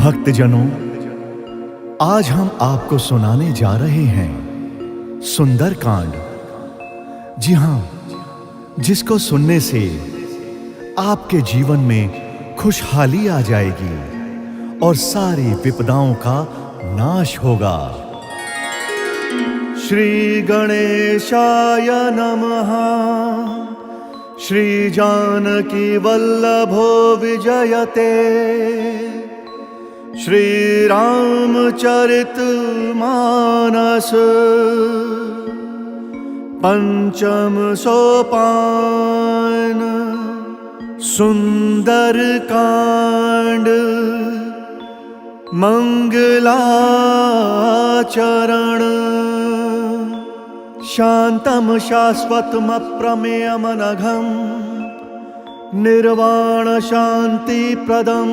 भक्तजनों, आज हम आपको सुनाने जा रहे हैं सुंदरकांड। जी हां, जिसको सुनने से आपके जीवन में खुशहाली आ जाएगी और सारी विपदाओं का नाश होगा। श्री गणेशाय नमः। श्री जानकी वल्लभो विजयते। श्री रामचरित मानस पंचम सोपान। सुंदरकांड मंगलाचरण। शांतम शाश्वतम अप्रमेयम अनघम निर्वाण शांति प्रदम।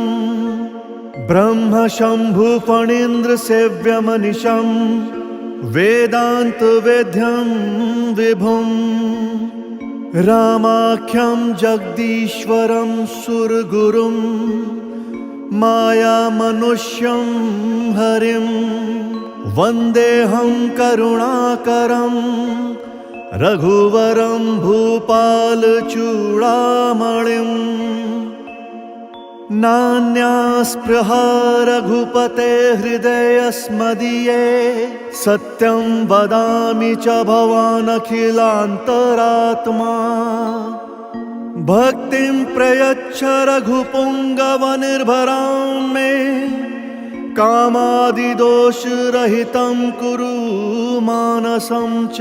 ब्रह्म शंभु फणीन्द्र सेव्यमनिशं वेदांत वेद्यं विभुं। रामाख्यं जगदीश्वरं सुरगुरुं माया मनुष्यं हरिं। वन्देऽहं करुणाकरं रघुवरं भूपाल चूड़ामणिम्। नान्यास्पृहा रघुपते हृदयस्मदीये। सत्यं वदामि च भवान् अखिलान्तरात्मा। भक्तिं प्रयच्छ रघुपुङ्गवनिर्भरां मे। कामादिदोषरहितं कुरु मानसं च।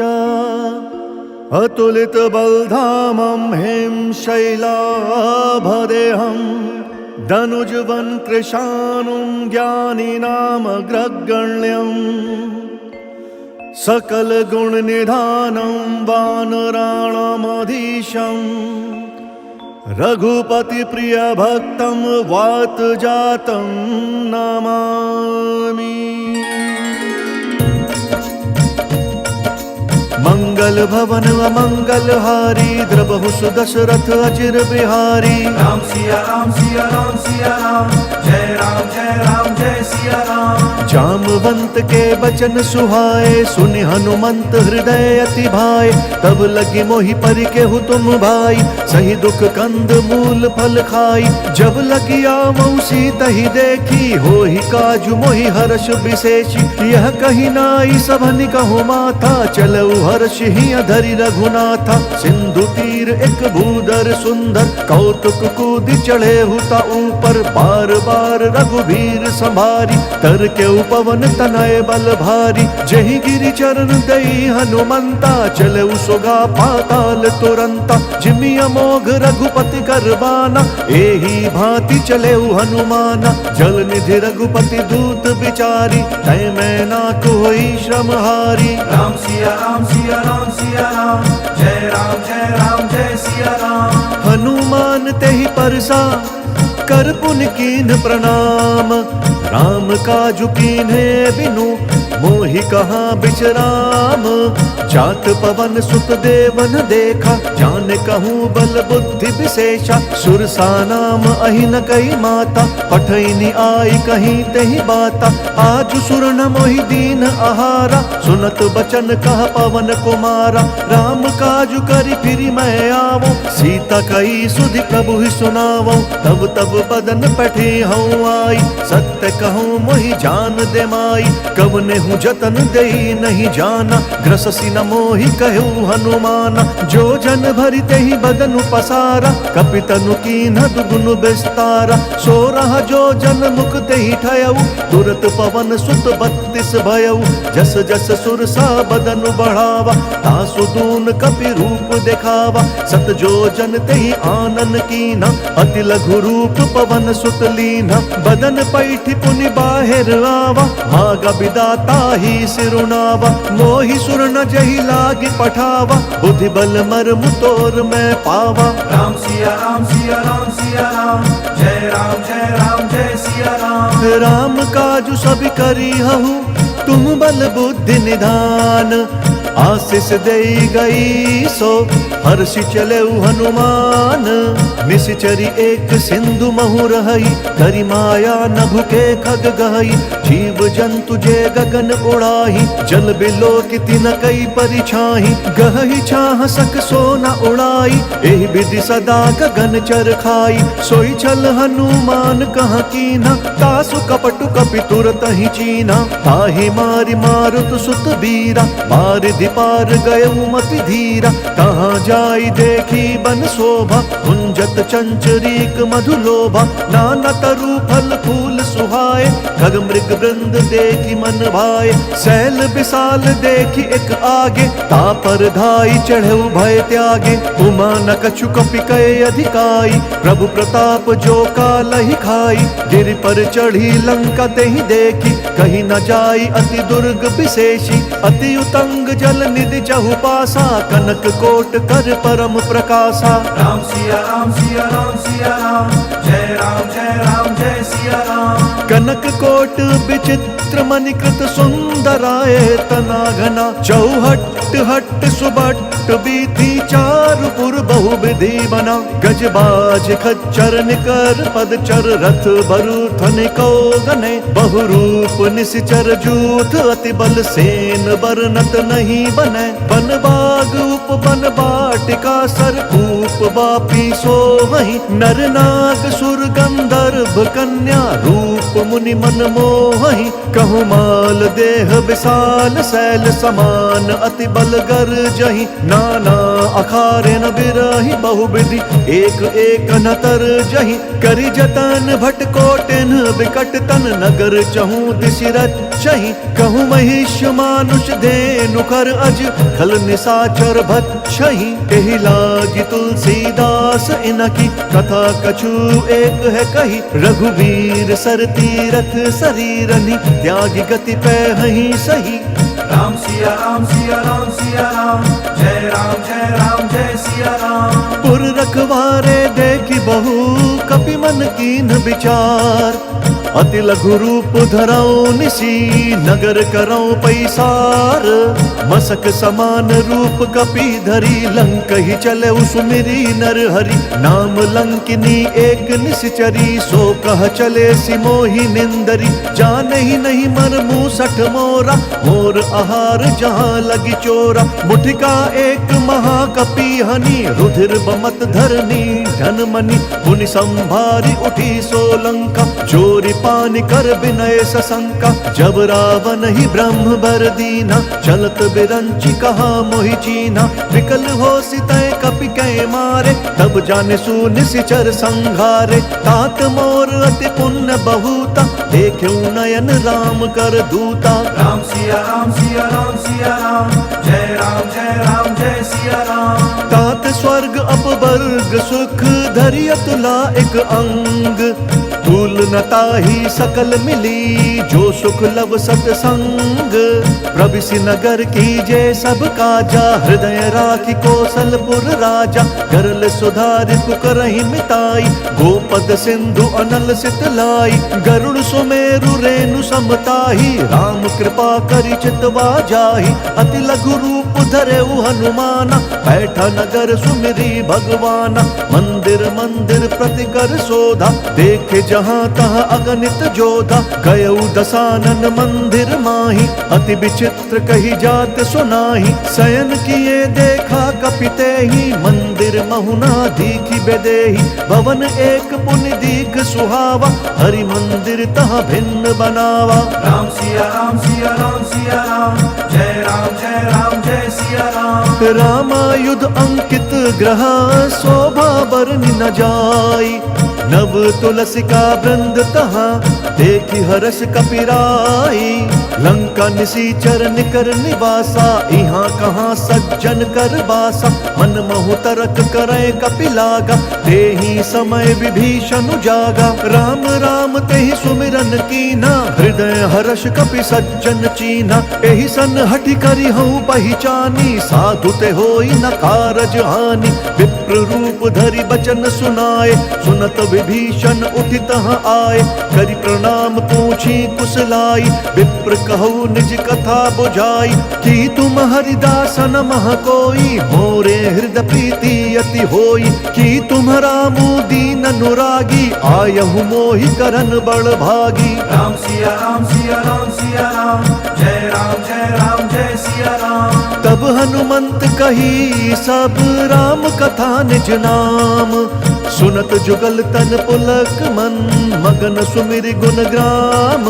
अतुलितबलधामं हें शैलाभदेहं। धनुजवन कृशानुं ज्ञानिनामग्रगण्यं। सकलगुणनिधानं वानराणामधीशं। रघुपतिप्रियभक्तं वातजातं नमामि। मंगल भवन अमंगलहारी। द्रबहु सुदशरथ अचिर बिहारी। राम सिया राम सिया राम सिया राम। जय राम जय राम जय सिया राम। जामवंत के बचन सुहाए। सुनि हनुमंत हृदय अति भाए। तब लगी मोहि परि केहु तुम भाई। सही दुख कंद मूल फल खाई। जब लगी आवऊ सीतहि देखी। होहि काजु मोहि हर्ष विशेषी। यह कही नाई सबनि कहु माथा। चलऊ हर्ष ही धरि रघुनाथा। सिंधु तीर एक भूधर सुंदर। कौतुक कूद चढ़े हुता ऊपर। बार बार रघुवीर संभारी। तर के पवन तनय बल भारी। जहि गिरि चरण दई हनुमंता। चले सुगा पाताल तुरंता। जिमि अमोघ रघुपति करबाना। एही भांति चले हनुमाना। जल निधि रघुपति दूत बिचारी। तय मैं ना कोई श्रम हारी। राम सिया राम सिया राम सिया राम। जय राम जय सिया राम। हनुमान तेहि परसा कर पुन कीन्ह प्रणाम। राम काजु कीन्हे बिनु मोहि कहाँ बिचराम। जात पवन सुत देवन देखा। जान कहूँ बल बुद्धि विशेषा। सुरसा नाम अहिन कई माता। पठैनी आई कहीं तेहि बाता। आज सुर न मोहि दीन आहारा। सुनत बचन कह पवन कुमारा। राम काजु करि फिरि मैं आवो। सीता कई सुधि प्रभु ही सुनावो। तब तब बदन पठी हूँ आई। सत्य कहूँ मोहि जान दे माई। कवने हूँ जतन देई नहीं जाना। ग्रससी न मोहि कहूँ हनुमाना। जो जन भरि तेहि बदनु पसारा। कपितनु कीन्ह दुगुनु विस्तारा। सो रहा जो जन मुख तेहि ठयऊ। तुरत पवन सुत 32 भयऊ। जस जस सुरसा बदनु बढ़ावा। तासु दून कपि रूप दिखावा। सत जो जन तेहि आनन कीन्हा। अति लघु रूप पवन सुत लीन्हा। बदन पैठि पुनि बाहिर आवा। भागा विदाता ही सिरुनावा। मोहि सुर न जहि लागी पठावा। बुद्धि बल मर्म तोर मैं पावा। राम सिया राम सिया राम सिया राम। जय राम जय सिया राम। राम काजु सब करी हहु तुम बल बुद्धि निधान। आशीष देई गई सो हर्षि चले हनुमान। निश्चरी एक सिंधु महु रही, करी माया न भुके खग गहई। जीव जंतु जे गगन उड़ाही, जल बिलो किति न कई परिछाही। गहई छाह सक सो न उड़ाई, एहि विधि सदा गगन चर खाई। सोई छल हनुमान कहाँ कीना, तासु कपटु कपि तुरत ही चीना। ताहि मारि मारुत सुत बीरा, पार दिपार गयउ मति धीरा। कहाँ जाई देखी बन शोभा, कुंजत चंचरीक मधुलोभा। नाना तरु फल फूल सुहाए, खग मृग वृंद देखी मन भाए। सैल विशाल देखी एक आगे, तापर धाई चढ़े भय त्यागे। उमा न कछु कपि कहे अधिकाई, प्रभु प्रताप जो कालहि खाई। गिरि पर चढ़ी लंका तेहि देखी, कहीं न जाई अति दुर्ग विशेषी। अति उतंग जल निधि जहु पासा, कनक कोट कर परम प्रकाशा। राम सिया राम सिया राम सिया राम, जय राम जय सिया राम। कनक कोट विचित्र मणिकृत सुंदराय तना घना। चौहट हट सुबट बीथी, चारु पुर बहु विधि बना। गजबाज खच्चर निकर पदचर, रथ बरु थनिको गने। बहुरूप निश्चर जूथ, अति बल सेन बरनत नहीं बने। बन बाग उप बन बाटिका, सरकूप बापी सोहहि। नर नाग सुर गंधर्व कन्या, रूप मुनि मन मोहहि। कहु माल देह विशाल, शैल समान अति बल गर्जहि। नाना अखारे न बिरहि, बहुविधि एक एक न तरजहि। करि जतन भट कोटिन बिकट तन, नगर चहु दिशि रचहि। कहु महिष मानुष धेनु खर अज, खल निशाचर भक्षहि। एहि लागी तुलसीदास इनकी, कथा कछु एक है कही। रघुवीर सर तीरथ शरीरनि, त्यागी गति पैहि सही। राम सिया राम सिया राम सिया राम, जय राम जय सिया राम। पुर रखवारे देखी बहु, कपि मन कीन विचार। अति लघु रूप धरऊ निसी, नगर करऊ पैसार। मसक समान रूप कपि धरी, लंक ही चले सुमिरी नर हरि। नाम लंकिनी एक निश्चरी, सो कह चले सिमोहि निंदरी। जान ही नहीं मर मूसठ मोरा, मोर आहार जहाँ लगी चोरा। मुठिका एक महाकपि हनि, रुधिर बमत धरनी धन मनि। मुनि संभारी उठी सोलंका, चोरी पानी कर विनय सशंका। जब रावण ही ब्रह्म बर दीना, चलत बिरंची कहा मोहि चीना। विकल हो सितय कपि कै मारे, तब जाने सु निशिचर संघारे। तात मोर अति पुण्य बहुता, देख्यु नयन राम कर दूता। राम सिया राम सिया राम सिया राम, जय राम जय सिया राम। तात स्वर्ग अपवर्ग सुख, धरि अतुला एक अंग। तुल नता ही सकल मिली, जो सुख लब सतसंग। प्रविशि नगर कीजे सब काजा, हृदय राखी कौशलपुर राजा। करल सुधारि पुकरहि मिताई, गोपद सिंधु अनल सितलाई। गरुड़ सुमेरु रेणु समताही, राम कृपा करि चितवा जाहि। अति लघु रूप धरेउ हनुमाना, बैठा नगर सुमिरी भगवाना। मंदिर मंदिर प्रति कर शोधा, देखे जहाँ तहाँ अगणित जोधा। गयउ दसानन मंदिर माही, अति विचित्र कही जात सुनाही। शयन किए देखा कपिते ही, मंदिर महुना दीखी बेदेही। भवन एक पुनि दीख सुहावा, हरि मंदिर तहाँ भिन्न बनावा। राम सिया राम सिया राम सिया राम, जय राम जय सिया राम। रामायुध अंकित ग्रह, शोभा बरनि न जाई। नव तुलसिका वृंद तहाँ, देखी हर्ष कपिराई। लंका निशीचर निकर निवासा, यहाँ कहाँ सज्जन कर बासा। मन महु तरक करे कपिलागा, तेहि समय विभीषण जागा। राम राम तेहि सुमिरन कीना, हृदय हर्ष कपि सज्जन चीना। एहि सन हठि करि हऊँ पहिचानी, साधु ते होई न कारज हानि। विप्र रूप धरि बचन सुनाए, सुनत विभीषण उठि तहाँ आए। करि प्रणाम पूछी कुशलाई, विप्र कहु निज कथा बुझाई, कि तुम हरिदासन मह कोई, मोरे हृदय प्रीति अति होई। कि तुम्हारा दीन अनुरागी, आयहु मोहि करन बड़ भागी। राम सिया राम सिया राम सिया राम, जय राम जय सिया राम। तब हनुमंत कही सब राम कथा निज नाम, सुनत जुगल तन पुलक मन, मगन सुमिर गुण ग्राम।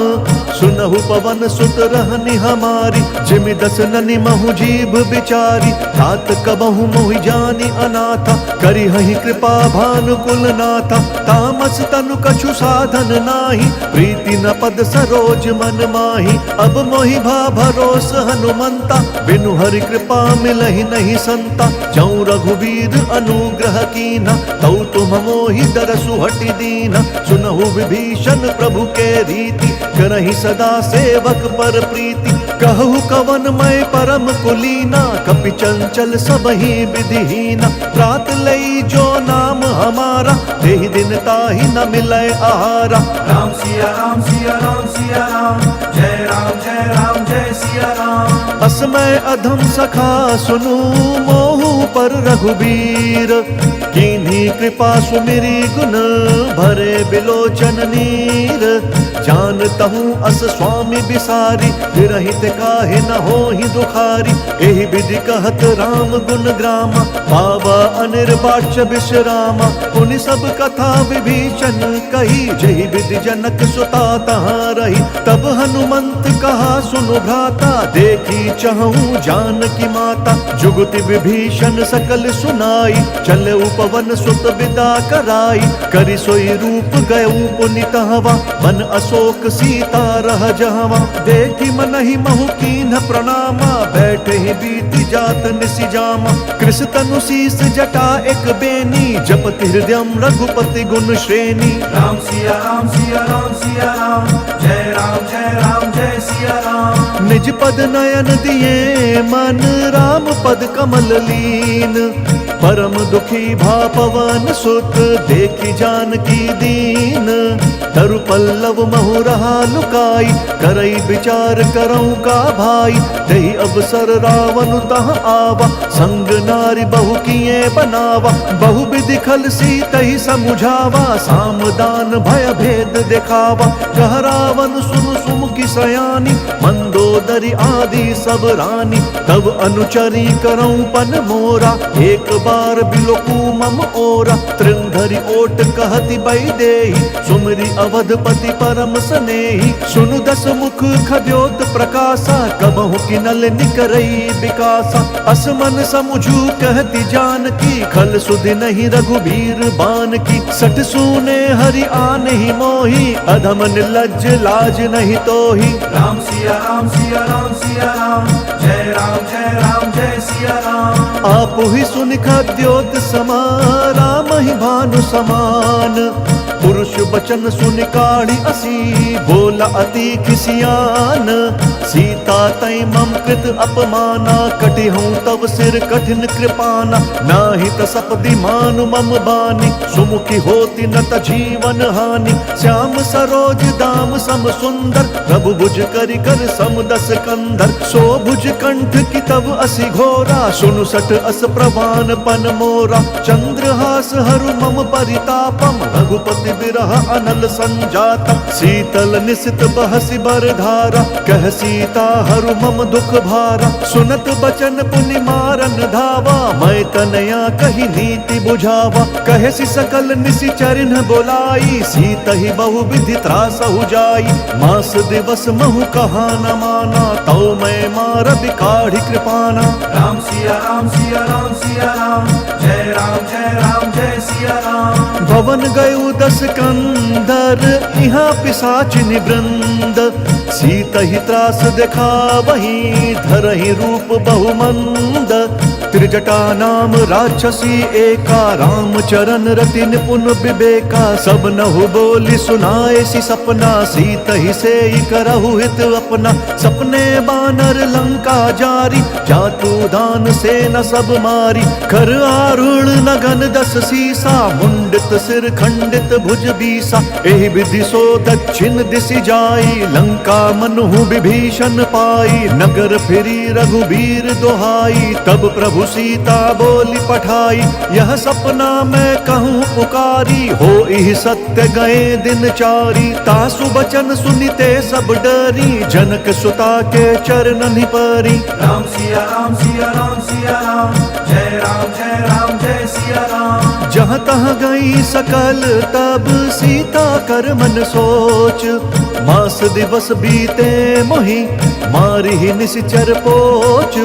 सुनहु पवन सुत रहनि हमारी, जिमि दस ननि महु जीभ बिचारी। तात कबहु मोहि जानि अनाथा, करिहहि कृपा भानुकुल नाथा। तामस तनु कछु साधन नाही, प्रीति न पद सरोज मन माही। अब मोहि भा भरोस हनुमंता, बिनु हरि कृपा मिलहि नहीं संता। जौं रघुवीर अनुग्रह कीना, तौ तुम मोहि दरसु हटि दीना। सुनहु विभीषण प्रभु के रीति, करहि सदा सेवक पर प्रीति। कहु कवन मैं परम कुलीना, कपि चंचल सबहि विधिहीना। त्रात लई जो नाम हमारा, तेहि दिन ताहि न मिलै आहारा। राम सिया राम सिया राम सिया राम, जय राम जय सिया राम। असमय अधम सखा सुनु, मोहु पर रघुबीर। कीन्ही कृपा सुमिरी गुण, भरे बिलोचन नीर। जानतहु अस स्वामी बिसारी, विरहित काहे न होहि दुखारी। एहि विधि कहत राम गुण ग्रामा, पावा अनिर्वाच्य विश्रामा। पुनि सब कथा विभीषण कही, जहि विधि जनक सुता तहाँ रही। तब हनुमंत कहा सुनु भ्राता, देखी चहु जानकी माता। जुगति विभीषण सकल सुनाई, चले उपवन सुत विदा कराई। करि सोई रूप गयउ पुनि तहवा, मन अशोक सीता रह जहवा। देखी मनहि महु कीन्ह प्रणामा, बैठे ही बीती जात निसि जामा। कृष तनु शीस जटा एक बेनी, जपति हृदयम रघुपति गुण श्रेणी। राम सिया राम सिया राम सिया राम, जय राम जय सिया राम। निज पद नयन दिए मन, राम पद कमल लीन। परम दुखी भा पवन सुत, देखी जानकी दीन। तरु पल्लव महु रहा लुकाई, करई विचार करऊं का भाई। तेहि अवसर रावण तह आवा, संग नारी बहु किए बनावा। बहु विधि खल सीतहि समुझावा, सामदान भय भेद दिखावा। कह रावण सुनु सुमुखी सयानी, मंदोदरी आदि सब रानी। तब अनुचरी करऊं पन मोरा, एक बार बिलोकू मम ओरा। तृंधरि ओट कहति बैदेही, सुमरि अवधपति परम सनेही। सुनु दस मुख खद्योत प्रकाशा, कबहु किनल निकरई विकासा। असमन समुझू कहति जानकी, खल सुधि नहीं रघुबीर बान की। सठ सूने हरि आनहि मोहि, अधम निर्लज्ज लाज नहीं तोहि। राम सिया राम सिया राम सिया राम, जय राम जय सिया राम। आपु ही सुनि खद्योत समा, राम ही भानु समान। पुरुष बचन सुनि काढ़ी असी, बोला अति खिसियान। सीता तै मम कृत अपमाना, कटिहूँ तब सिर कठिन कृपाना। नाहि त सपदि मानु मम बानी, सुमुखी होती न त जीवन हानि। श्याम सरोज दाम सम सुंदर, प्रभु भुज करि कर सम दस कंधर। सो भुज कंठ की तब असि घोरा, सुनु सठ अस प्रवान पन मोरा। चंद्रहास हरु मम परितापम, रघुपति बिरह अनल संजातम। शीतल निसित बहसि बरधारा, कह सीता हरु मम दुख भारा। सुनत बचन पुनि मारन धावा, मैं तनया कही नीति बुझावा। कहसि सकल निसि चरिन बोलाई, सीतहि बहु विधि त्रासहु जाई। मास दिवस महु कहा न माना, तौ मैं मार बिकाढ़ी कृपाना। राम सिया राम सिया राम सिया राम, जय राम जय सिया राम। भवन गयु दस कंदर, यहाँ पिशाचिनि वृंद। सीतहि त्रास देखा वही, धरहि रूप बहुमंद। त्रिजटा नाम राक्षसी एका, राम चरण रति निपुण विवेका। सब नहु बोली सुनाए सी सपना, सीत ही से करहु हित अपना। सपने बानर लंका जारी, जातु दान से न सब मारी। खर आरूढ़ नगन दस सीसा, मुंडित सिर खंडित भुज बीसा। एहि विधि सो दक्षिण दिशि जाई, लंका मनहु विभीषण पाई। नगर फिरी रघुबीर दोहाई, तब प्रभु सीता बोली पठाई। यह सपना मैं कहूँ पुकारी, हो इह सत्य गए दिन चारी। तासु बचन सुनिते सब डरी, जनक सुता के चरणनि परी। राम सिया राम सिया राम सिया राम, जय राम जय सिया राम। जहाँ तहाँ गई सकल तब सीता कर मन सोच। मास दिवस बीते मोहि, मारी ही निशिचर पोच।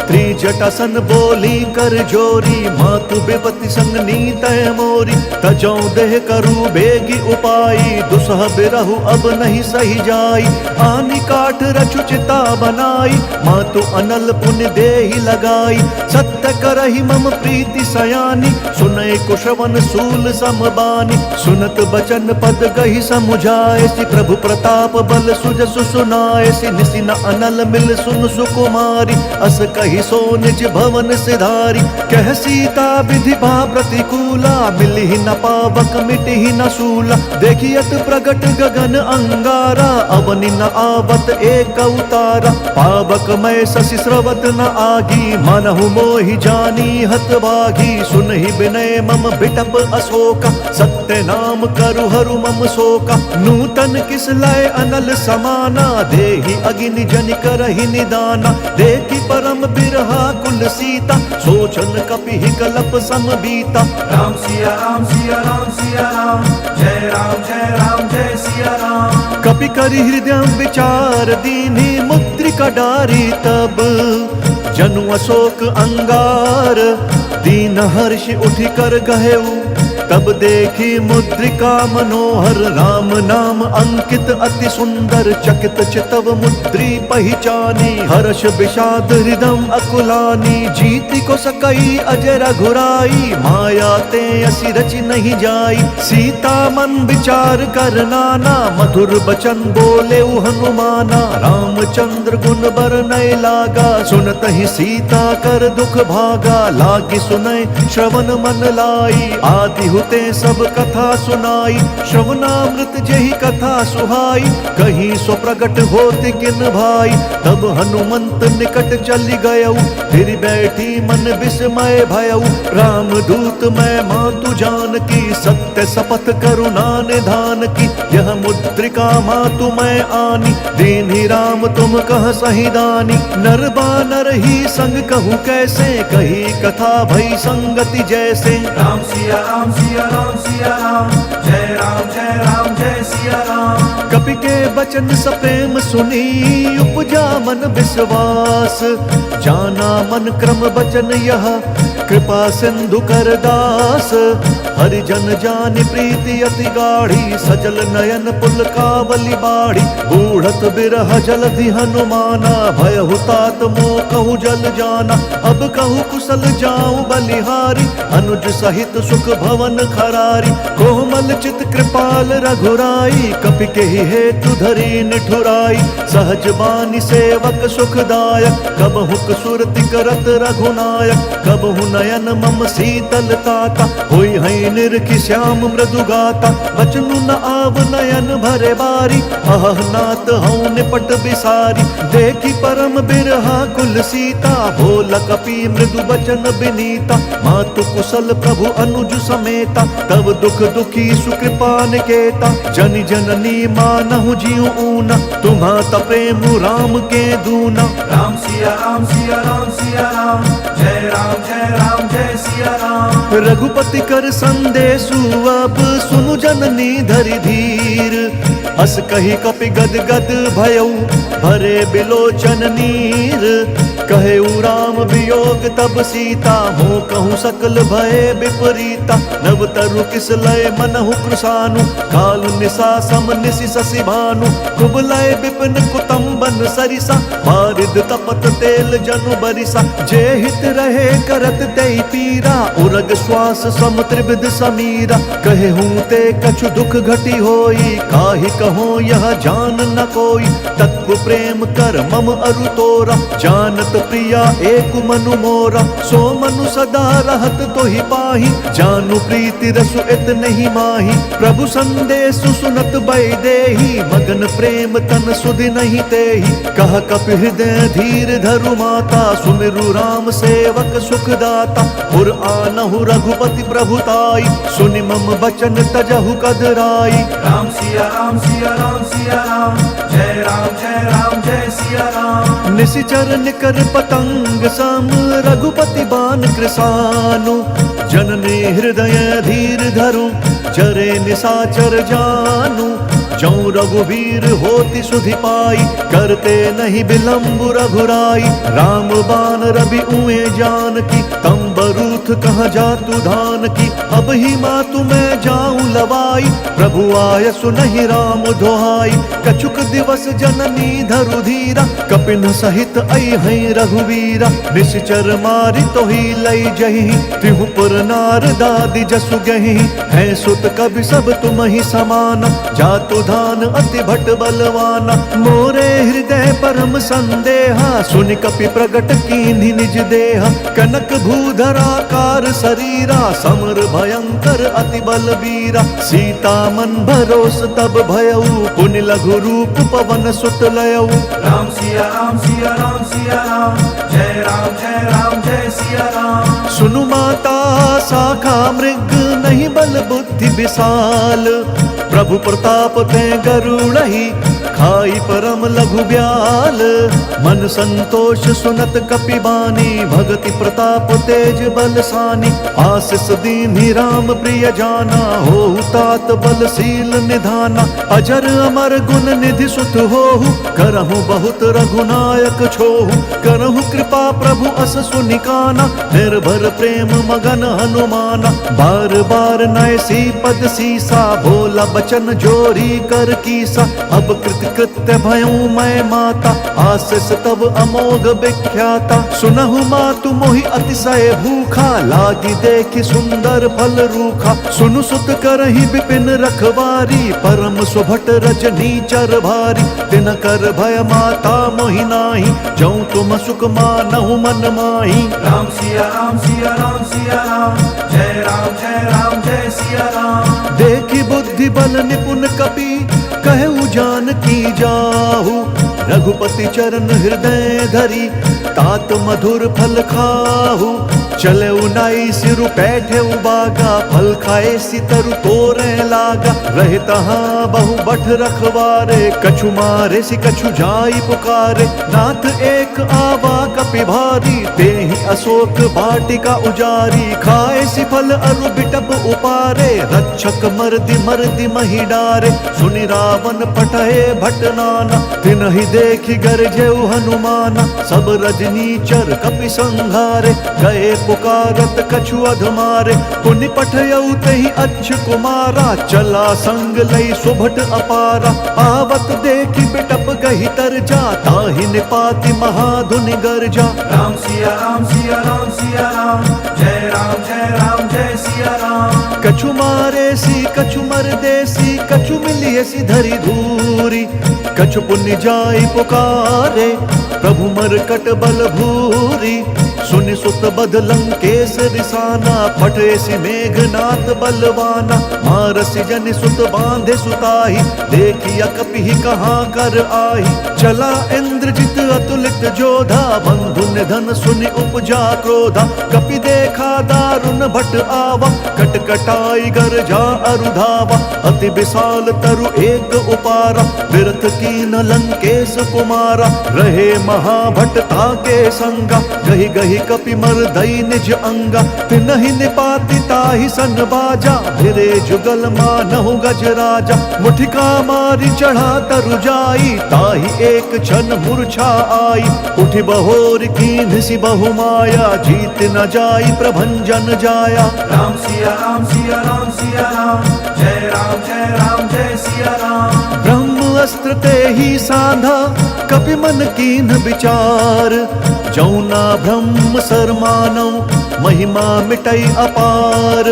त्रिजटा सन बोली कर जोरी, मातु विपति संग नीतय मोरी। तजौ देह करु बेगी उपाई, दुसह बिरहु अब नहीं सही जाई। आनि काठ रचु चिता बनाई, मातु अनल पुण्य देहि लगाई। सत्य करहि मम प्रीति सयानी, सुनय कुशवन सूल समबानी। सुनत बचन पद गहि समुझाए, सि प्रभु प्रताप बल सुजसु सुनाए। सि निसि न अनल मिल सुन सुकुमारी, अस कहि सो निज भवन सिधारी। कह सीता विधि भा प्रतिकूला, मिलहि न पावक मिटहि न सूला। देखियत प्रगट गगन अंगारा, अवनि न आवत एक अवतारा। पावक मैं शशि स्रवत न आगी, मनहु मोहि जानी हत भागी। सुनहि विनय मम बिटप अशोका, सत्य नाम करु हरु मम शोका। नूतन किस लय अनल समाना, देहि अगिनि जनि करहि निदाना। देखि परम बिरहा कुल सीता, सोचन कपिहि कलप सम बीता। राम सिया राम सिया राम सिया राम, जय राम जय सिया राम। कपि करि हृदय विचार दीन्हि, मुद्रिका डारी तब जनु अशोक अंगार। दीन हर्षि उठि कर गहेउ, तब देखी मुद्रिका मनोहर। राम नाम अंकित अति सुंदर, चकित चितव मुद्री पहिचानी। हर्ष विषाद हृदय अकुलानी, जीति को सकई अजय रघुराई। माया ते असि रचि नहीं जाई, सीता मन विचार कर नाना। मधुर बचन बोले हनुमाना, रामचंद्र गुण बरनय लागा। सुनत ही सीता कर दुख भागा, लागी सुनय श्रवण मन लाई। आदि हुते सब कथा सुनाई, श्रवणामृत जेहि कथा सुहाई। कहीं सो प्रगट होति किन भाई, तब हनुमंत निकट चली गयऊ। फिर बैठी मन विस्मय भयऊ, राम दूत मैं मातु जानकी। सत्य शपथ करुणा निधान की, यह मुद्रिका मातु मैं आनी। दीन्हि राम तुम कह सही दानी, नर बानर ही संग कहूँ कैसे। कही कथा भई संगति जैसे। राम सिया राम सिया राम, जय राम जय सिया राम। कपि के बचन सप्रेम सुनी, उपजा मन विश्वास। जाना मन क्रम बचन यह, कृपा सिंधु कर दास। हरिजन जानि प्रीति अति गाढ़ी, सजल नयन पुलकावली बाढ़ी। बूढ़त बिरह जलधि हनुमाना, भयहु तात मोह कहु जल जाना। अब कहु कुशल जाऊं बलिहारी, अनुज सहित सुख भवन खरारी। कोमल चित कृपाल रघुराई, कपि केहि हेतु धरी निठुराई। सहज बानी सेवक सुखदायक, कबहु सुरति करत रघुनायक। कबहु नयन मम शीतल ताता, होई है निरखि श्याम मृदु गाता। बचनु न आव नयन भरे बारी, अह नाथ हऊँ निपट बिसारी। देखी परम बिरहा कुल सीता, बोल कपि मृदु बचन बिनीता। मातु कुशल प्रभु अनुज समेता, तब दुख दुखी सुकृपा निकेता। जनि जननी मानहु जीव ऊना, तुम्हा प्रेम राम के दूना। राम सिया राम सिया राम, जय राम जय सिया राम। रघुपति कर संदेशु अब सुनु जननी धरि धीर। अस कही कपि गद गद भयऊ, भरे बिलोचन नीर। कहे राम वियोग तब सीता, हो कहूँ सकल भय विपरीता। नव तरु किस लय मनहु कृशानु, कालु निशा सम निशि शशि भानु। कुबलय विपिन कुतुम्बन सरिसा, बारिद तपत तेल जनु बरिसा। जे हित रहे करत तेहि पीरा, उरग श्वास सम त्रिविध समीरा। कहे हूँ ते कछु दुख घटी होई, काहि कहो यह जान न कोई। तत्व प्रेम कर मम अरु तोरा, जानत प्रिया एक मनु मोरा। सो मनु सदा रहत तोहि पाहि, जानु प्रीति रसु इत नहीं माही। प्रभु संदेश सुनत बैदेही, मगन प्रेम तन सुधि नहीं तेहि। कह कपि हृदय धीर धरु माता, सुमिरु राम सेवक सुखदाता। पुर आनहु रघुपति प्रभुताई, सुनि मम बचन तजहु कदराई। राम सिया राम सिया राम सिया राम, जय राम जय सिया राम। निशिचर निकर पतंग सम, रघुपति बान कृसानु। जननी हृदय धीर धरु, जरे निशाचर जानु। जौ रघुवीर होति सुधि पाई, करते नहीं विलंब रघुराई। राम बान रवि उए जानकी, तम बरूथ कहाँ जातु धान की। अब ही मातु मैं जाऊं लवाई, प्रभु आय सुनहि राम दोहाई। कछुक दिवस जननी धरु धीरा, कपिन सहित अइहै रघुवीरा। निश्चर मारि तोहि लई जहि, तिहु पुर नार दादि जसु गहि। है सुत कवि सब तुम ही समाना, जातु धान अति भट बलवाना। मोरे हृदय परम संदेहा, सुनि कपि प्रगट कीन्हि निज देहा। कनक भूधराकार शरीरा, समर भयंकर अति बलबीरा। सीता मन भरोस तब भयउ, पुनि लघु रूप पवन सुत लयउ। राम सिया राम सिया राम सिया राम, जय राम जय सिया राम। सुनु माता शाखा मृग, नहीं बल बुद्धि विशाल। प्रभु प्रताप ते गरुड़हि, खाई परम लघु ब्याल। मन संतोष सुनत कपि बानी, भगति प्रताप तेज बलसानी। आशीष दीन्हि राम प्रिय जाना, होहु तात बलशील निधाना। अजर अमर गुण निधि सुत होहु, करहु बहुत रघुनायक छोहु। करहु कृपा प्रभु अस सुनिकाना, निर्भर प्रेम मगन हनुमाना। बार बार नयसी पद सीसा, बोला बचन जोरी कर कीसा। अब कृत्य भयऊ मैं माता, आशीष तब अमोघ विख्याता। सुनहु मातु मोहि अतिशय भूखा, लागी देखि सुंदर फल रूखा। सुनु सुत करहि विपिन रखवारी, परम सुभट रजनी चर भारी। तिन कर भय माता मोहि नाही, जऊँ तुम सुख मानहु मन माही। राम सिया राम सिया राम सिया राम, जय राम जय सिया राम। देखि बुद्धि बल निपुण कपि, कहु जानकी जाहु। रघुपति चरण हृदय धरी, तात मधुर फल खाहु। चले उनाई सिरु बैठे बागा, फल खाए सितरु तोरे लागा। रहे तहाँ बहु बठ रखवारे, कछु मारे सि कछु जाई पुकारे। नाथ एक आवा कपि भारी, तेहि अशोक वाटिका उजारी। खाए सि फल अरु बिटप उपारे, रक्षक मर्दि महि डारे। सुनि रावण पटहे भट नाना, तिनहि देखि गरजेउ हनुमाना। सब रजनीचर कपि संघारे, गए पुकारत कछु अधमारे। पुनि पठयउ तेहि अच्छ कुमारा, चला संग लई सुभट अपारा। आवत देखि बिटप गहि तरजा, ताहि निपाति महाधुनि गर्जा। राम सिया राम सिया राम सिया राम, जय राम जय सिया राम। कछु मारे सी कछु मर देसी, कछु मिलिए सी धरि धूरी। कछु पुण्य जाई पुकारे, प्रभु मरकट बल भूरी। सुनि सुत बद लंकेश रिसाना, फटे सि मेघनाथ बलवाना। मारसि जनि सुत बांधे सुताही, देखिया कपि कहाँ कर आही। चला इंद्रजित अतुलित जोधा, बंधु निधन सुनि उपजा क्रोधा। कपि देखा दारुण भट आवा, कटकटाई गर्जा अरुधावा। अति विशाल तरु एक उपारा, विरथ कीन लंकेश कुमारा। रहे महाभट ताके संगा, गहि गहि तेहि कपि मर्दई निज अंगा, तिनहि निपाति ताहि सन बाजा, भिरे जुगल मानहु गज राजा। मुठिका मारी चढ़ा तरु जाई, ताहि एक क्षण मूर्छा आई। उठि बहोर कीन्ह सि बहु माया, जीत न जाई प्रभंजन जाया। राम सिया राम सिया राम सिया राम, जय राम जय सिया राम। ब्रह्म अस्त्र ते ही साधा, कपि मन कीन्ह विचार। जौना ब्रह्म सर मानौ, महिमा मिटई अपार।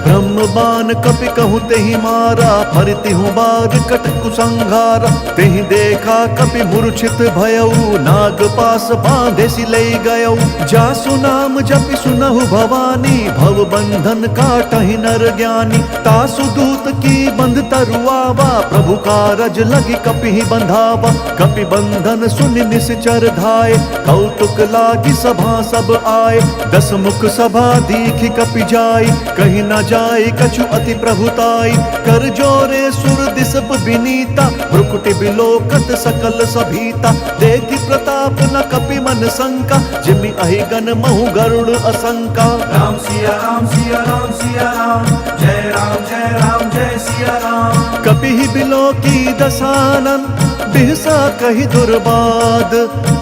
ब्रह्म बाण कपि कहूँ तेहि मारा, फरतिहु बार कट कुसंहारा। तेहि देखा कपि मूर्छित भयऊ, नाग पास बांधे सि लई गयऊ। जासु नाम जपि सुनहु भवानी, भव बंधन काटहि नर ज्ञानी। तासु दूत की बंध तरुआवा, प्रभु कारज लगी कपि बंधावा। कपि बंधन सुनि निश्चर धाये, कौतुक लागी सभा सब आए। दस मुख सभा दीखि कपि जाई, कहीं न जाय कछु अति प्रभुताई। कर जोरे सुर दिसप विनीता, भ्रुकुटि बिलोकत सकल सभीता। देखि प्रताप न कपि मन शंका, जिमि अहि गण महु गरुड़ असंका। राम सिया राम सिया राम सिया राम, जय राम जय सिया राम। कपि बिलोकी दसानन, बिहसा कहि दुर्बाद।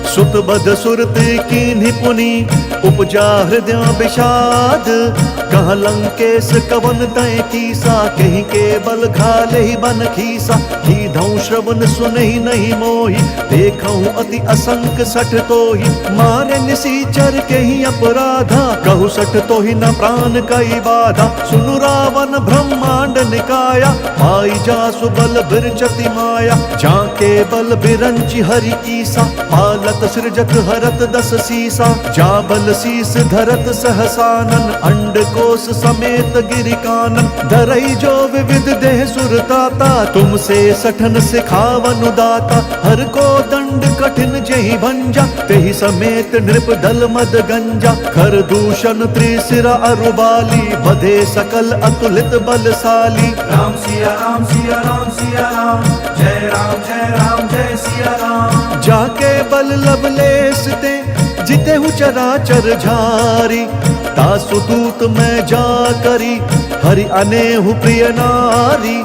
सुत बद सुरत कीन्हि पुनि, उपजा हृदय विषाद। कह लंकेश कवन तय कीसा, कहीं केवल घाले ही बन खीसा। कीधौ श्रवण सुनहि नहीं मोहि, देखऊं अति असंक सठ तोहि। मारे निसीचर केहि अपराधा, कहु सठ तोहि न प्राण कई बाधा। सुनु रावण ब्रह्मांड निकाया, पाई जासु बल बिरचति माया। जाके बल बिरंचि हरि ईसा, पालत सृजत हरत दस सीसा। जा बल शीस धरत सहसानन, अंड कोश समेत गिरि कानन। धरई जो विविध देह सुरताता, तुमसे सठन सिखावन दाता। हर को दंड कठिन जेहि भंजा, तेहि समेत नृप दल मद गंजा। खर दूषण त्रिशिरा अरुबाली, बधे सकल अतुलित बलशाली। राम सिया राम सिया राम सिया राम, जय राम जय सिया राम। जाके बल लवलेस ते, जितेहु चराचर झारी। तासु दूत मैं जा करी, हरि अनेहु प्रिय नारी।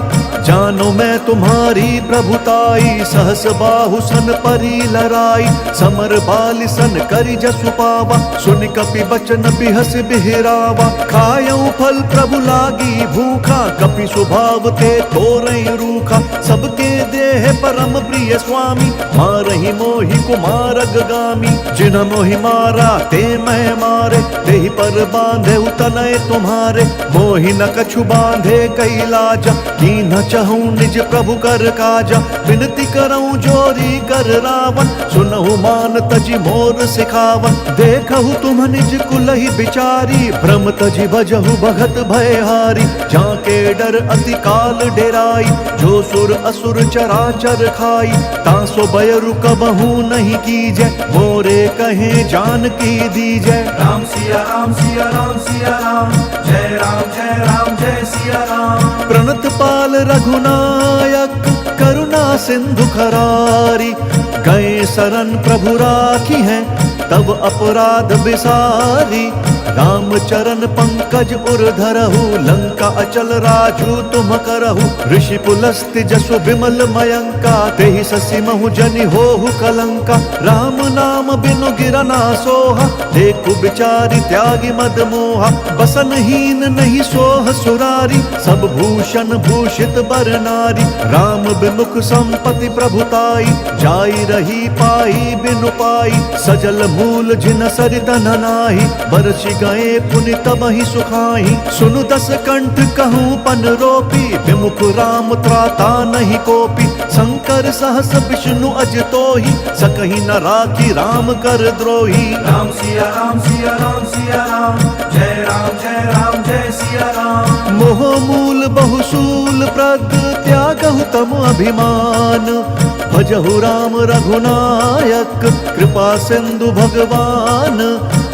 जानो मैं तुम्हारी प्रभुताई, सहस बाहु सन परी लराई। समर बालि सन करि जसु पावा, सुनि कपि बचन बिहस बिहरावा। खायऊ फल प्रभु लागी भूखा, कपि स्वभाव ते तोरई रूखा। सबके देह परम प्रिय स्वामी, मारहि मोहि कुमार अगगामी। जिन्ह मोहि मारा ते मैं मारे, तेहि पर बांधे तनय तुम्हारे। मोहि न कछु बांधे कैलाजा, कीन्ह चहूँ निज प्रभु कर काजा। विनती करऊँ जोरी कर रावण, सुनहु मान तजि मोर सिखावन। देखहु तुम निज कुलहि बिचारी, भ्रम तजि भजहु भगत भयहारी। जाके डर अति काल डेराई, जो सुर असुर चराचर खाई। तासो बयरु कबहू नहीं कीजै, मोरे कहे जानकी दीजै। राम सिया राम सिया राम सिया राम, जय राम जय सिया राम। प्रणत पाल रघुनायक, करुणा सिंधु खरारी। गए शरण प्रभु राखी हैं, तब अपराध बिसारी। राम चरण पंकज उर धरहु, लंका अचल राजू तुम करहु। ऋषि पुलस्त्य जसु विमल मयंका, तेहि ससि महु जनि होहु कलंका। राम नाम बिनु गिरना सोहा, देखु बिचारी त्यागी मद मोहा। बसनहीन नहीं सोह सुरारी, सब भूषण भूषित बर नारी। राम बिमुख संपत्ति प्रभुताई, जाई रही पाई बिनु पाई। सजल मूल जिन सरित नाही, बरसि गए पुनि तबहि सुखाई। सुनु दस कंठ कहूँ पन रोपी, विमुख राम त्राता नहीं कोपी। शंकर सहस विष्णु अज तोहि, सकहि न राखी राम कर द्रोही। राम सिया राम सिया राम सिया राम, जय राम जय सिया राम। मोह मूल बहुसूल प्रद, त्यागहु तम अभिमान। भजहु राम रघुनायक, कृपा सिंधु भगवान।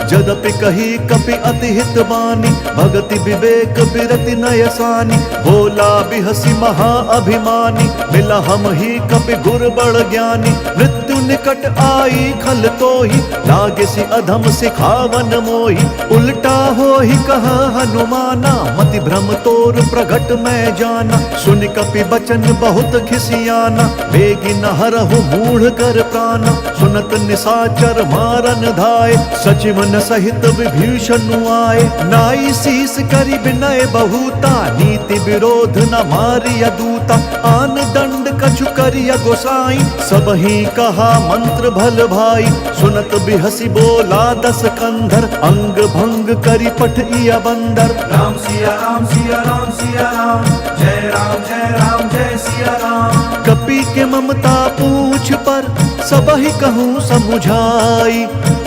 जदपि कही कपि अति हित बानी, भगति विवेक बिरति नयसानी। बोला बिहसी महा अभिमानी, मिला हम ही कपि गुर बड़ ज्ञानी। मृत्यु निकट आई खल तोहि, लागे सी अधम सिखावन मोहि। उल्टा हो ही कहा हनुमाना, मति भ्रम तोर प्रगट मैं जाना। सुन कपि बचन बहुत खिसियाना, बेगी न हरहु मूढ़ कर प्राणा। सुनत निशाचर मारन धाय, सचिवन सहित विभीषण आए। नाई शीस करि विनय बहुता, नीति विरोध न मारिय दूता। आन दंड कछु करिय गोसाई, सबहि कहा मंत्र भल भाई। सुनत बिहसी बोला दस कंधर, अंग भंग करि पठिय बंदर। राम सिया राम सिया राम सिया राम, जय राम जय राम जय सिया राम। कपि के ममता पूछ पर, सबहि कहूँ समुझाई।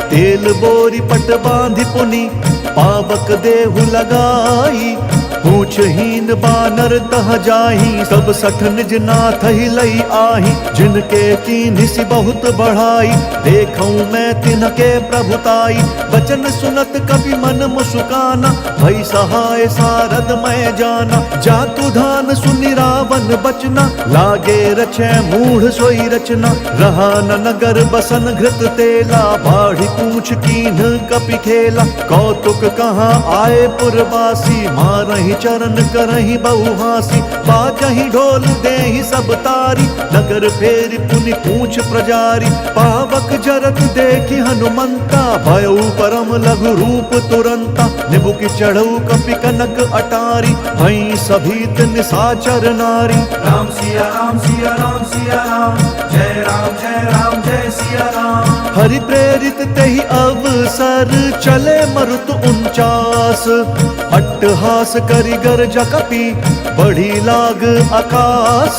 तेल बोरी पट बांधि पुनि, पावक देहु लगाई। पूछहीन बानर तह जाही, सब सठ निज नाथ ही लई आही। जिनके कीन्हि सि बहुत बढ़ाई, देखऊं मैं तिनके प्रभुताई। बचन सुनत कपि मन मुस्काना, भई सहाय सारद मैं जाना। जातु धान सुनि रावण बचना, लागे रचै मूढ़ सोई रचना। रहा न नगर बसन घृत तेला, बाढ़ी पूछ कीन्ह कपि खेला। कौतुक कहाँ आए पुरवासी, मारहि चरण करहि बहुहासी। बाजहि ढोल देहि सब तारी, नगर फेरि पुनि पूछ प्रजारी। पावक जरत देखि हनुमंता, भयउ परम लघु रूप तुरंता। निबुकि चढ़ऊ कपि कनक अटारी, भई सभीत निशाचर नारी। राम सिया राम सिया राम सिया राम, जय राम जय सिया राम। हरि प्रेरित तेहि अवसर, चले मरुत 49। अट्टहास करि गर्ज कपि, बढ़ी लाग आकाश।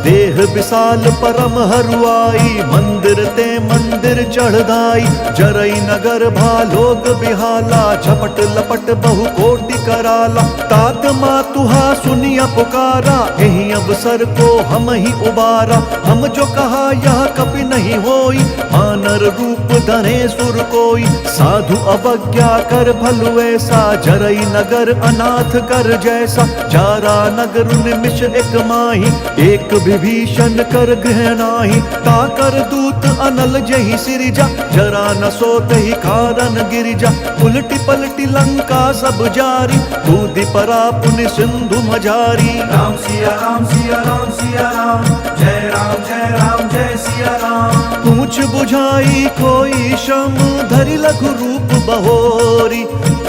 देह विशाल परम हरुआई, मंदिर ते मंदिर चढ़ दाई। जरई नगर भालोग बिहाला, झपट लपट बहु कोटि कराला। तात मातुहा सुनिया पुकारा, एहि अवसर को हम ही उबारा। हम जो कहा यह कपि नहीं होई, मानर रूप धरे सुर कोई। साधु अवज्ञा कर भलु ऐसा, जरई नगर अनाथ कर जैसा। जारा नगर निमिष एक माही, एक विभीषण कर गृह नाही। ताकर दूत अनल जहि सिरिजा, जरा न सोतहि कारण गिरिजा। उलटी पलटी लंका सब जारी, कूदि परा पुनि सिंधु मझारी। राम सिया राम सिया राम सिया राम, जय राम जय सिया राम। पूछ बुझाई कोई श्रम, धरि लघु रूप बहोरी।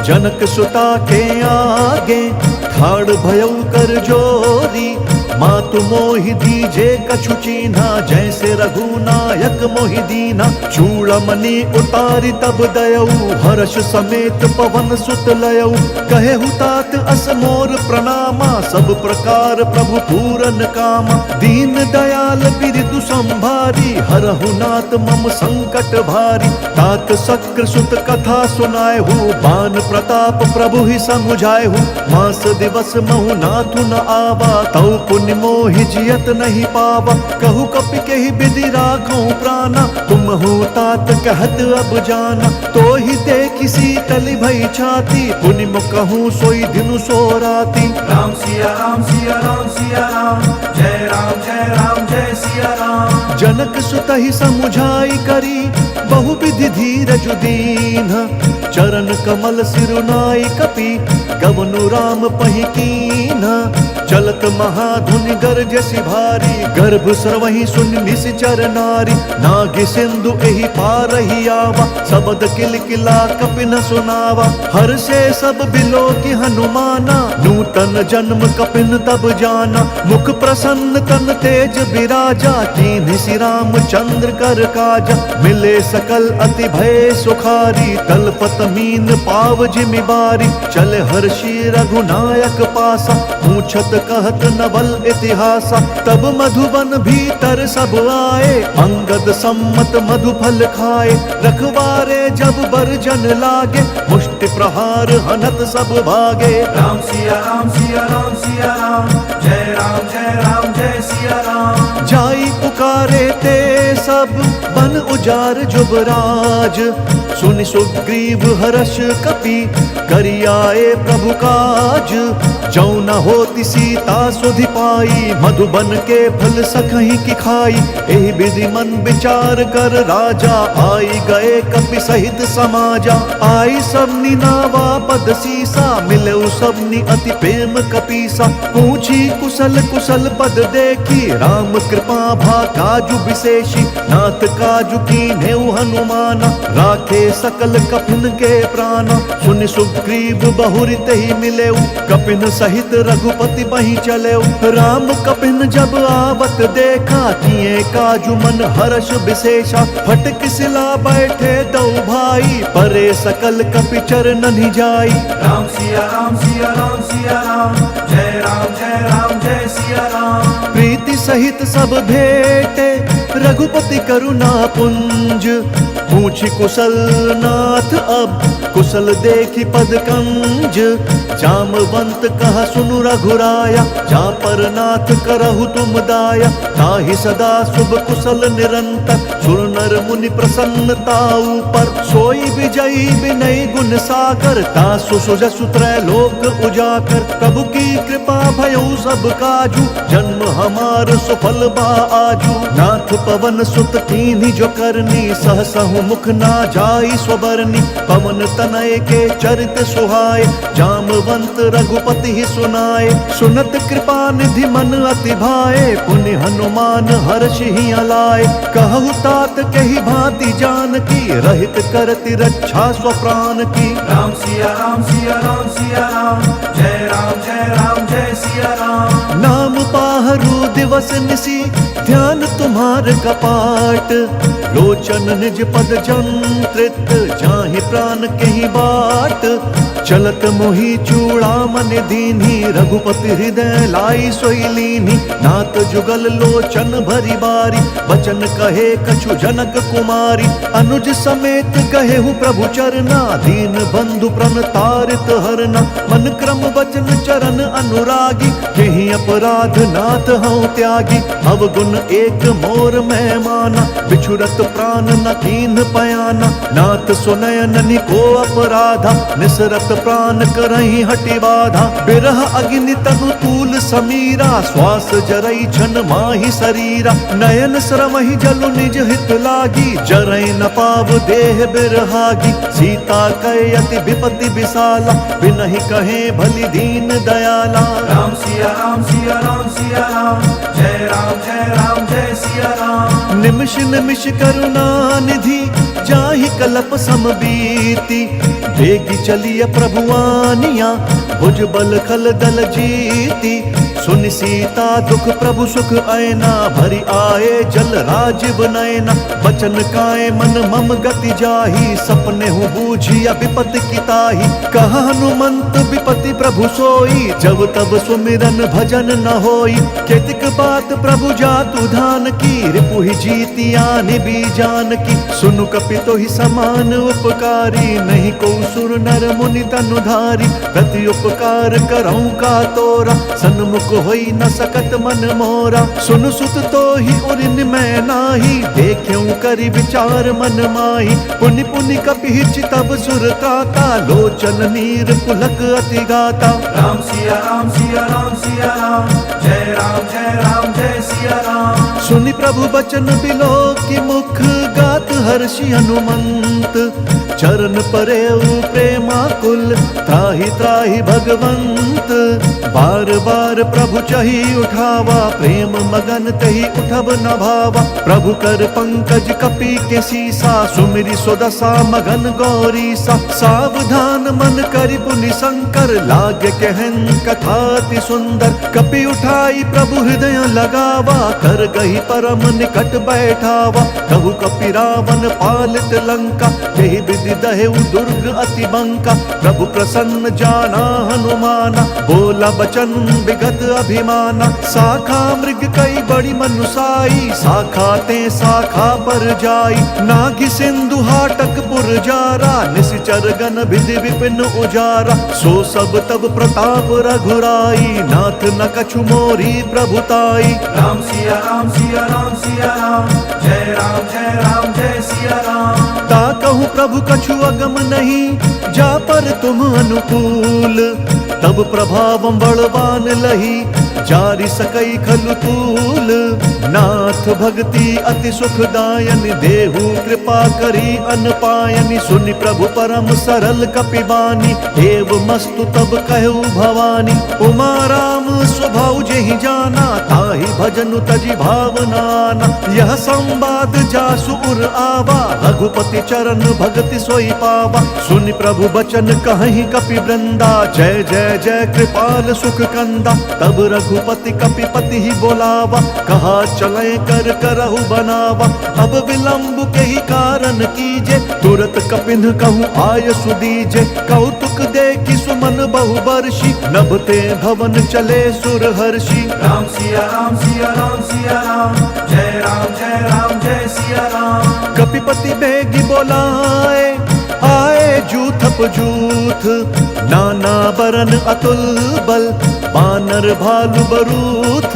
जनक सुता के आगे, ठाड़ भयउ कर जोरी। मातु मोहि दीजे कछु चीन्हा, जैसे रघुनायक मोहि दीना। चूड़मणि उतारी तब दयऊ, हर्ष समेत पवन सुत लयऊ। कहे हुतात अस मोर प्रणामा, सब प्रकार प्रभु पूरन कामा। दीन दयाल बिरदु संभारी, हरहु नाथ मम संकट भारी। तात शक्र सुत कथा सुनाएहु, बान प्रताप प्रभु ही समुझाएहु। मास दिवस महु नाथु न आवा, तऊ पुण्य मोहि जियत नहीं पावा। कहु कपि केहि विधि राखऊं प्राणा, तुम हो तात कहत अब जाना। तो ही देखि शीतल भई छाती, पुनि कहूँ सोई दिनु सो राती। राम सिया राम सिया राम सिया राम, जय राम जय सिया राम। जनक सुत ही समुझाई करी, बहु विधि धीरज दीन। चरण कमल सिरुनाई कपि, गवनु राम पहि कीन्हा। चलत महाधुनि गरजसि भारी, गर्भ स्रवहि सुन निश्चर नारी। नागि सिंधु एहि पारहि आवा, सबद किलकिला कपि न सुनावा। हर से सब बिलो की हनुमाना, नूतन जन्म कपिन तब जाना। मुख प्रसन्न तन तेज विराजा, कीन्हि श्री रामचंद्र कर काजा। मिले सकल अति भय सुखारी, तलपत मीन पाव जिमि बारी। चले हर्षि रघुनायक पासा, पूछत कहत नवल इतिहासा। तब मधुबन भीतर सब आए, अंगद सम्मत मधु फल खाए। रखवारे जब बरजन लागे, मुष्टि प्रहार हनत सब भागे। राम सिया राम सिया राम सिया राम, जय राम जय सिया राम। जाई पुकारे ते सब, बन उजार जुबराज। सुनि सुग्रीव हर्ष कपि करि आए प्रभु काज। जौ न होती सीता सुधि पाई मधुबन के फल सखहि की खाई। एहि विधि मन विचार कर राजा आई गए कपि सहित समाजा। आई सबनी नावा पद सीसा मिले सबनी अति प्रेम कपीसा। पूछी कुशल कुशल पद देखी राम कृपा भा काजु विशेषी। नाथ काजु कीन्हेउ हनुमाना राखे सकल कपिन के प्राणा। सुनि सुग्रीव बहुरि तेहि मिलेउ कपिन सहित रघुपति बहि चलेउ। राम कपिन जब आवत देखा किए काजु मन हर्ष विशेषा। फटक सिला बैठे दो भाई परे सकल कपि चरणनि जाई। राम सिया राम सिया राम सिया राम जय राम जय राम जय सिया राम। प्रीति सहित सब भेटे रघुपति करुणा पुंज। पूछी कुशल नाथ अब कुशल देखी पद कंज। जामवंत कहा सुनु रघुराया जा पर नाथ करहु तुम दाया। ताहि सदा शुभ कुशल निरंतर सुर नर मुनि प्रसन्नता ऊपर। सोई विजयी विनय गुण सागर तासु सुजसु त्रैलोक उजाकर। प्रभु की कृपा भयउ सब काजू जन्म हमार सुफल बा आजू। नाथ पवन सुत कीन्ही जो करनी सहसहु मुख ना जाई स्वबरनी। पवन तनय के चरित सुहाए जामवंत रघुपति ही सुनाए। सुनत कृपा निधि मन अति भाए पुनि हनुमान हर्ष ही अलाए। कहु तात कही भांति जानकी रहित करति रक्षा स्वप्राण की। राम सिया राम सिया राम सिया राम जय राम जय राम जय सिया राम। नाम पाहरु दिवस निसी ध्यान तुम्हार कपाट। लोचन निज पद जंत्रित जाहि प्राण कहीं बाट। चलत मोहि चूड़ामन दीन्ही रघुपति हृदय लाई सोई लीन्ही। नाथ जुगल लोचन भरी बारी बचन कहे कछु जनक कुमारी। अनुज समेत कहेहु प्रभु चरना दीन बंधु प्रण तारित हरना। मन क्रम वचन चरण अनुरागी यही अपराध नाथ हूँ त्यागी। अवगुण एक मोर मैं माना बिछुरत प्राण न कीन पयाना। नाथ सुनयन को अपराधा निसरत प्राण करहि हटि बाधा। बिरह अग्नि तनु तूल समीरा श्वास जरई छन माहि शरीरा। नयन श्रमहि जलु निज हित लागी जरई न पाव देह बिरहागी। सीता कहे अति विपति विशाला बिनहि कहे भली दीन दयाला। राम सिया राम सिया राम सिया राम जय राम जय सिया राम। निमिष निमिष करुणा निधि जाहि कलप समबीति। बेगी चलिय प्रभुआनिया भुज बल खल दल जीती। सुनि सीता दुख प्रभु सुख ऐना भरी आए जल राजीव नयना। बचन काए मन मम गति जाही सपने हूँ बूझिया विपति की ताही। कहा हनुमंत विपति प्रभु सोई जब तब सुमिरन भजन न होई। केतिक बात प्रभु जातु धान की रिपुहि जीती आनि बीजान की। सुनु कपितो ही समान उपकारी नहीं को सुर नर मुनि तनुधारी। प्रति उपकार करऊं का तोरा सन्मुख होई न सकत मन मोरा। सुन सुत तो ही उरिन मैं नाही देख्यूं करि विचार मन माही। पुनि पुनि कपि तब सुर त्राता लोचन नीर पुलक अति गाता। राम सिया राम सिया राम सिया राम जय राम जय सिया राम। सुनि प्रभु बचन बिलो की मुख गात हर्षि हनुमंत। चरण परेउ प्रेमाकुल त्राहि त्राहि भगवंत। बार बार प्रभु चही उठावा प्रेम मगन तही उठब न भावा। प्रभु कर पंकज कपि के सीसा सुमिरि सुदशा मगन गौरीसा। सावधान मन करि पुनि शंकर लाग कहन कथाति सुंदर। कपि उठाई प्रभु हृदय लगावा कर गही परम निकट बैठावा। कहु कपि रावण पालित लंका यही विधि दहेउ दुर्ग अति बंका। प्रभु प्रसन्न जाना हनुमाना बोला बचन विगत अभिमाना। शाखा मृग कई बड़ी मनुसाई शाखा ते शाखा पर जाई। नागि सिंधु हाटक पुर जारा निशिचर गण विधि विपिन उजारा। सो सब तब प्रताप रघुराई नाथ न कछु मोरी प्रभुताई। राम सिया राम सिया राम सिया राम जय राम जय सिया राम। ता कहूँ कहूँ प्रभु कछु अगम नहीं, जा पर तुम अनुकूल। तब प्रभावम बलवान लही, जारी सकई खलु तूल। नाथ भक्ति अति सुखदायन, देहु कृपा करी अनपायनि। सुनि प्रभु परम सरल कपिबानी, एव मस्तु तब कहु भवानी। उमा राम स्वभाव जेहि जाना, ताहि भजनु तजि भावनाना। यह संवाद जासु उर आवा, रघुपति चरण भगति सोई पावा। सुनि प्रभु बचन कहि कपि वृंदा, जय जय जय कृपाल सुख कंदा। तब रघुपति कपिपति ही बोलावा, कहा चले कर करहु बनावा। अब विलंब के ही कारण कीजे, तुरत कपिन कहूँ आय सुदीजे। कौतुक देखि सुमन बहु बर्षि, नभते भवन चले सुर हर्षि। राम सिया राम सिया राम सिया राम, जय राम जय सिया राम। कपिपति बेगी बोलाए, आए जूथप जूथ। नाना बरन अतुल बल, बानर भालु बरूथ।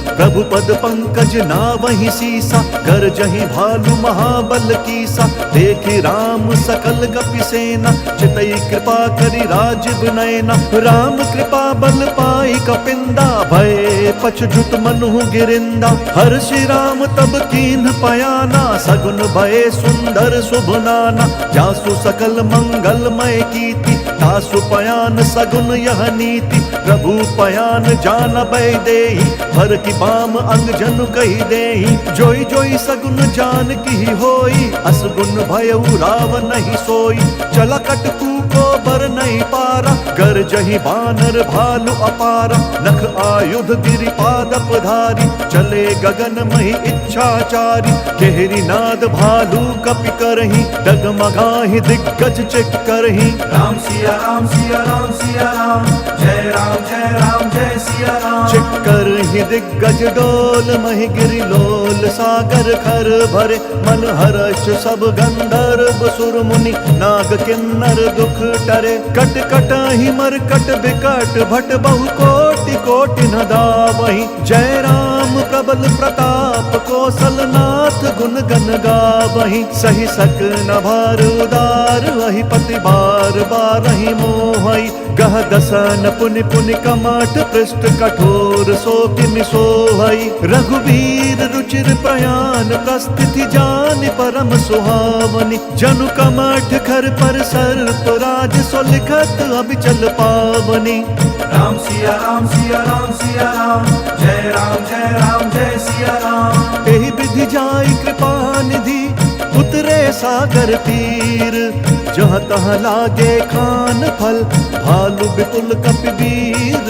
प्रभु पद पंकज नावहि सीसा, गरजहि भालु महाबल कीसा। देखि राम सकल कपि सेना, चितई कृपा करि राजीव नयना। राम कृपा बल पाई कपिंदा, भय पछजुत मनु गिरिंदा। हर्षि राम तब कीन्ह पयाना, सगुन भय सुंदर शुभ नाना। जासु सकल मंगलमय कीर्ति, तासु पयान सगुन यह नीति। प्रभु पयान जानबै देहि, भर की बाम अंग जनु कहि देहि। जोई जोई सगुन जान की होई, असगुन भयउ राव नहीं सोई। चला कटकू को बर नहीं पारा, गरजहि बानर भालु अपारा। नख आयुध गिरिपाद पधारी, चले गगन महि इच्छाचारी। केहरी नाद भालु कपि करहि, डगमगाहि दिग्गज चित करहि। राम सिया राम सिया राम सिया राम, जय राम जय सिया राम। चिक्कर ही दिग्गज डोल, महि गिरि लोल सागर खर भरे। मन हर्ष सब गंधर्व सुर मुनि, नाग किन्नर दुख टरे। कट कटाहि मरकट बिकट, भट बहु कोटि कोटि न दावहि। जय राम प्रबल प्रताप, कौशल नाथ गुण गन गावहि। सही सक न भार उदार, वही पति बार बारहि मोहई। गह दसन पुनि पुनि कमठ, पृष्ठ कठोर सो किमि सोहई। रघुवीर रुचिर प्रयाण, प्रस्थिति जान परम सुहावनी। जनु कमठ खर पर सर्प राज, सो लिखत अबिचल पावनी। राम सिया राम सिया राम सिया राम, जय राम जय सिया राम। एहि विधि जाई कृपा निधि, उतरे सागर तीर। जहाँ तहाँ लागे खान फल, भालु विपुल कपिवीर।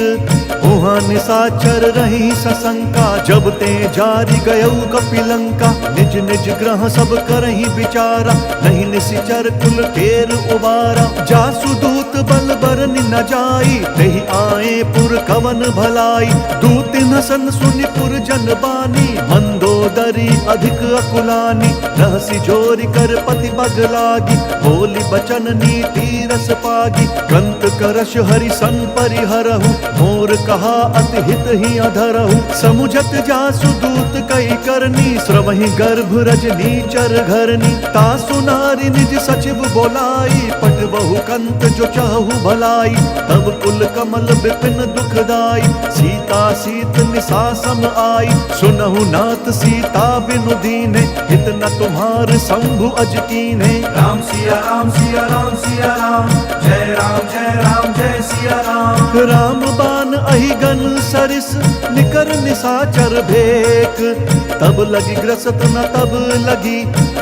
उहाँ निशाचर रही सशंका, जब ते जारी गयऊ कपिलंका। निज निज ग्रह सब करही विचारा, नहीं निशिचर कुल केर उबारा। जासु दूत बल बरनि न जाई, तेहि आए पुर कवन भलाई। दूत नसन सुनि पुर जन बानी, मंदोदरी अधिक अकुलानी। रहसी जोरी कर पति बग लागी, बोली बचन नीति रस पागी। कंत करश हरि सन परिहरहु, मोर कहा अति हित ही अधरहु। समुझत जासु दूत कई करनी, श्रवहि गर्भ रजनी चर घरनी। तासु नारी निज सचिव बोलाई, पट बहु कंत जो चाहु भलाई। तब कुल कमल विपिन दुखदाई, सीता सीत निशा सम आई। सुनहु नाथ सीता बिनु दीने, हित न तुम्हार शंभु अज कीन्हे। राम सिया राम सिया राम सिया राम, जय राम जय सिया राम। राम बान अहिगन सरिस, निकर निशाचर भेक। तब लगी ग्रसत न तब लगी,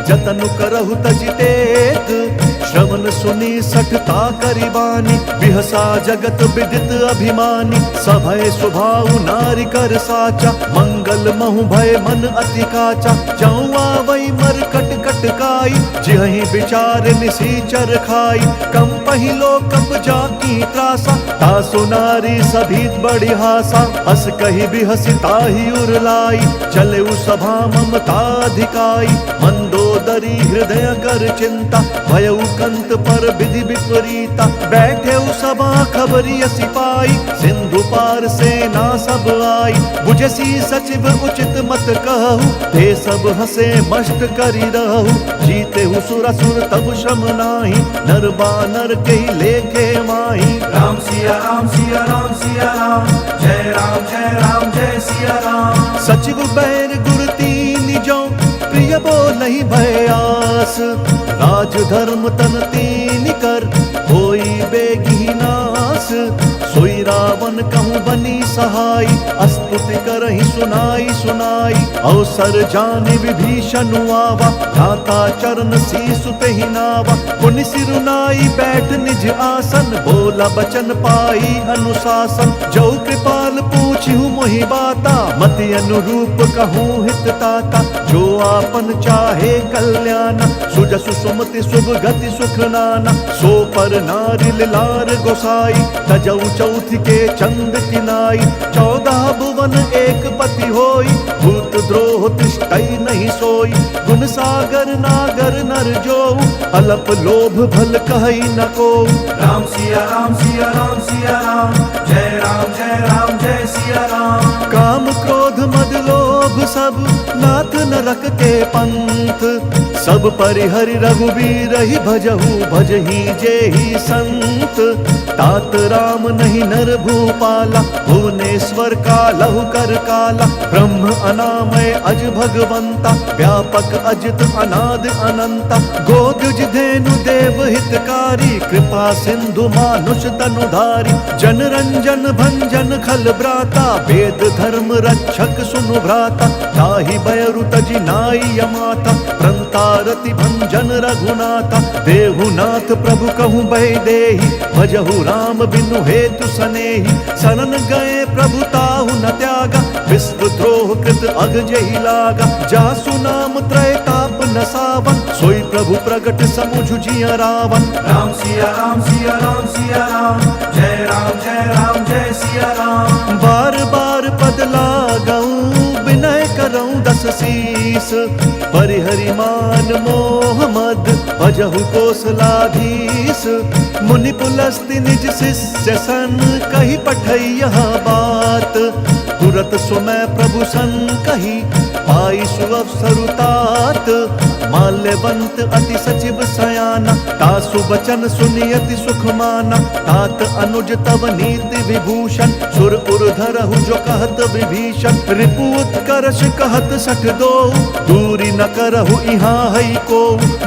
जतनु करहु तजि टेक। श्रवण सुनी सठता करिबानी, बिहसा जगत विदित अभिमानी। सभय स्वभाव नारी कर साचा, मंगल महु भय मन अति काचा। जाऊँ आवई मर कट कट काई, जिहि विचार निशीचर खाई। कम पहिलो कप जाकी त्रासा, तासु नारी सभी बड़ी हासा, हस कही भी हसिता ही उरलाई, चले उ सभा ममताधिकाई, मंदोदरी हृदय कर चिंता, भयउ कंत पर विधि विपरीता, बैठे उ सभा खबरिय सिपाही, सिंधु पार सेना सब आई, बुझसी सचिव उचित मत कहु, ते सब हसे मष्ट करी रहु, जीते हु सुर असुर तब श्रम नाही, नर बानर के लेखे माही। राम सिया राम सिया राम सिया राम, जय राम जय राम जय सिया राम। सचिव बैर गुर तीन जो, प्रिय बोलहि भयास, राज धर्म तन तीन कर, होई बेगी नास, सोई रावण कहूँ बनी सहाय, अस्तुति करहि सुनाई सुनाई, अवसर जाने विभीषण आवा, धाता चरण शीसु तेहि नावा, पुनि सिरुनाई बैठ निज आसन, बोला बचन पाई अनुशासन, जो कृपाल पूछिहु मोहि बाता, मति अनुरूप कहूँ हित ताता, जो आपन चाहे कल्याण, सुजसु सुमति शुभ गति सुख नाना, सो पर नारी लार गोसाई, तजौ चौथ के चंद किनाई, 14 भुवन एक पति होई, भूत द्रोह तिष्ठई नहीं सोई, गुण सागर नागर नर जो, अलप लोभ भल कहई न को। राम सिया राम सिया राम सिया राम, जय राम जय सिया राम। काम क्रोध मद लोभ सब नाथ नरक के पंथ, सब परिहरि रघुबीर ही भजहु भजहि जेहि संत, तात राम नहीं नर भूपाला, भुवनेश्वर का लहु कर काला, ब्रह्म अनामय अज भगवंता, व्यापक अजित अनाद अनंता, गोदुज धेनु देव हितकारी, कृपा सिंधु मानुष तनुधारी, जन रंजन भंजन खल ब्राता, वेद धर्म रक्षक सुनु भ्राता, ताहि बयरु तजि नाई यमाता, प्रंतारति भंजन रघुनाथा, देहुनाथ प्रभु कहूँ बहि देहि, भजहु राम बिनु हेतु सनेहि, शरण गए प्रभु ताहु न त्यागा, विश्व द्रोह कृत अग जहि लागा, जासु नाम त्रय ताप न सावन, सोई प्रभु प्रगट समुझ जिय रावण। राम सिया राम सिया राम सिया राम, जय राम जय सिया राम। बार बार पद लागऊं विनय करऊं दस शीस, परिहरि मान मोह मद भजहु कोसलाधीश, मुनि पुलस्ति निज शिष्य सन, कही पठई यह बात, तुरत सुमय प्रभु सन कही, पाई सुअवसरुतात, माल्यवंत अति सचिव सयाना, तासु बचन सुनि अति सुख माना, तात अनुज तव नीति विभूषण, सुर उर धरहु जो कहत विभीषण, रिपु उत्कर्ष कहत सठ दो, दूरी न करहु इहाँ हई को,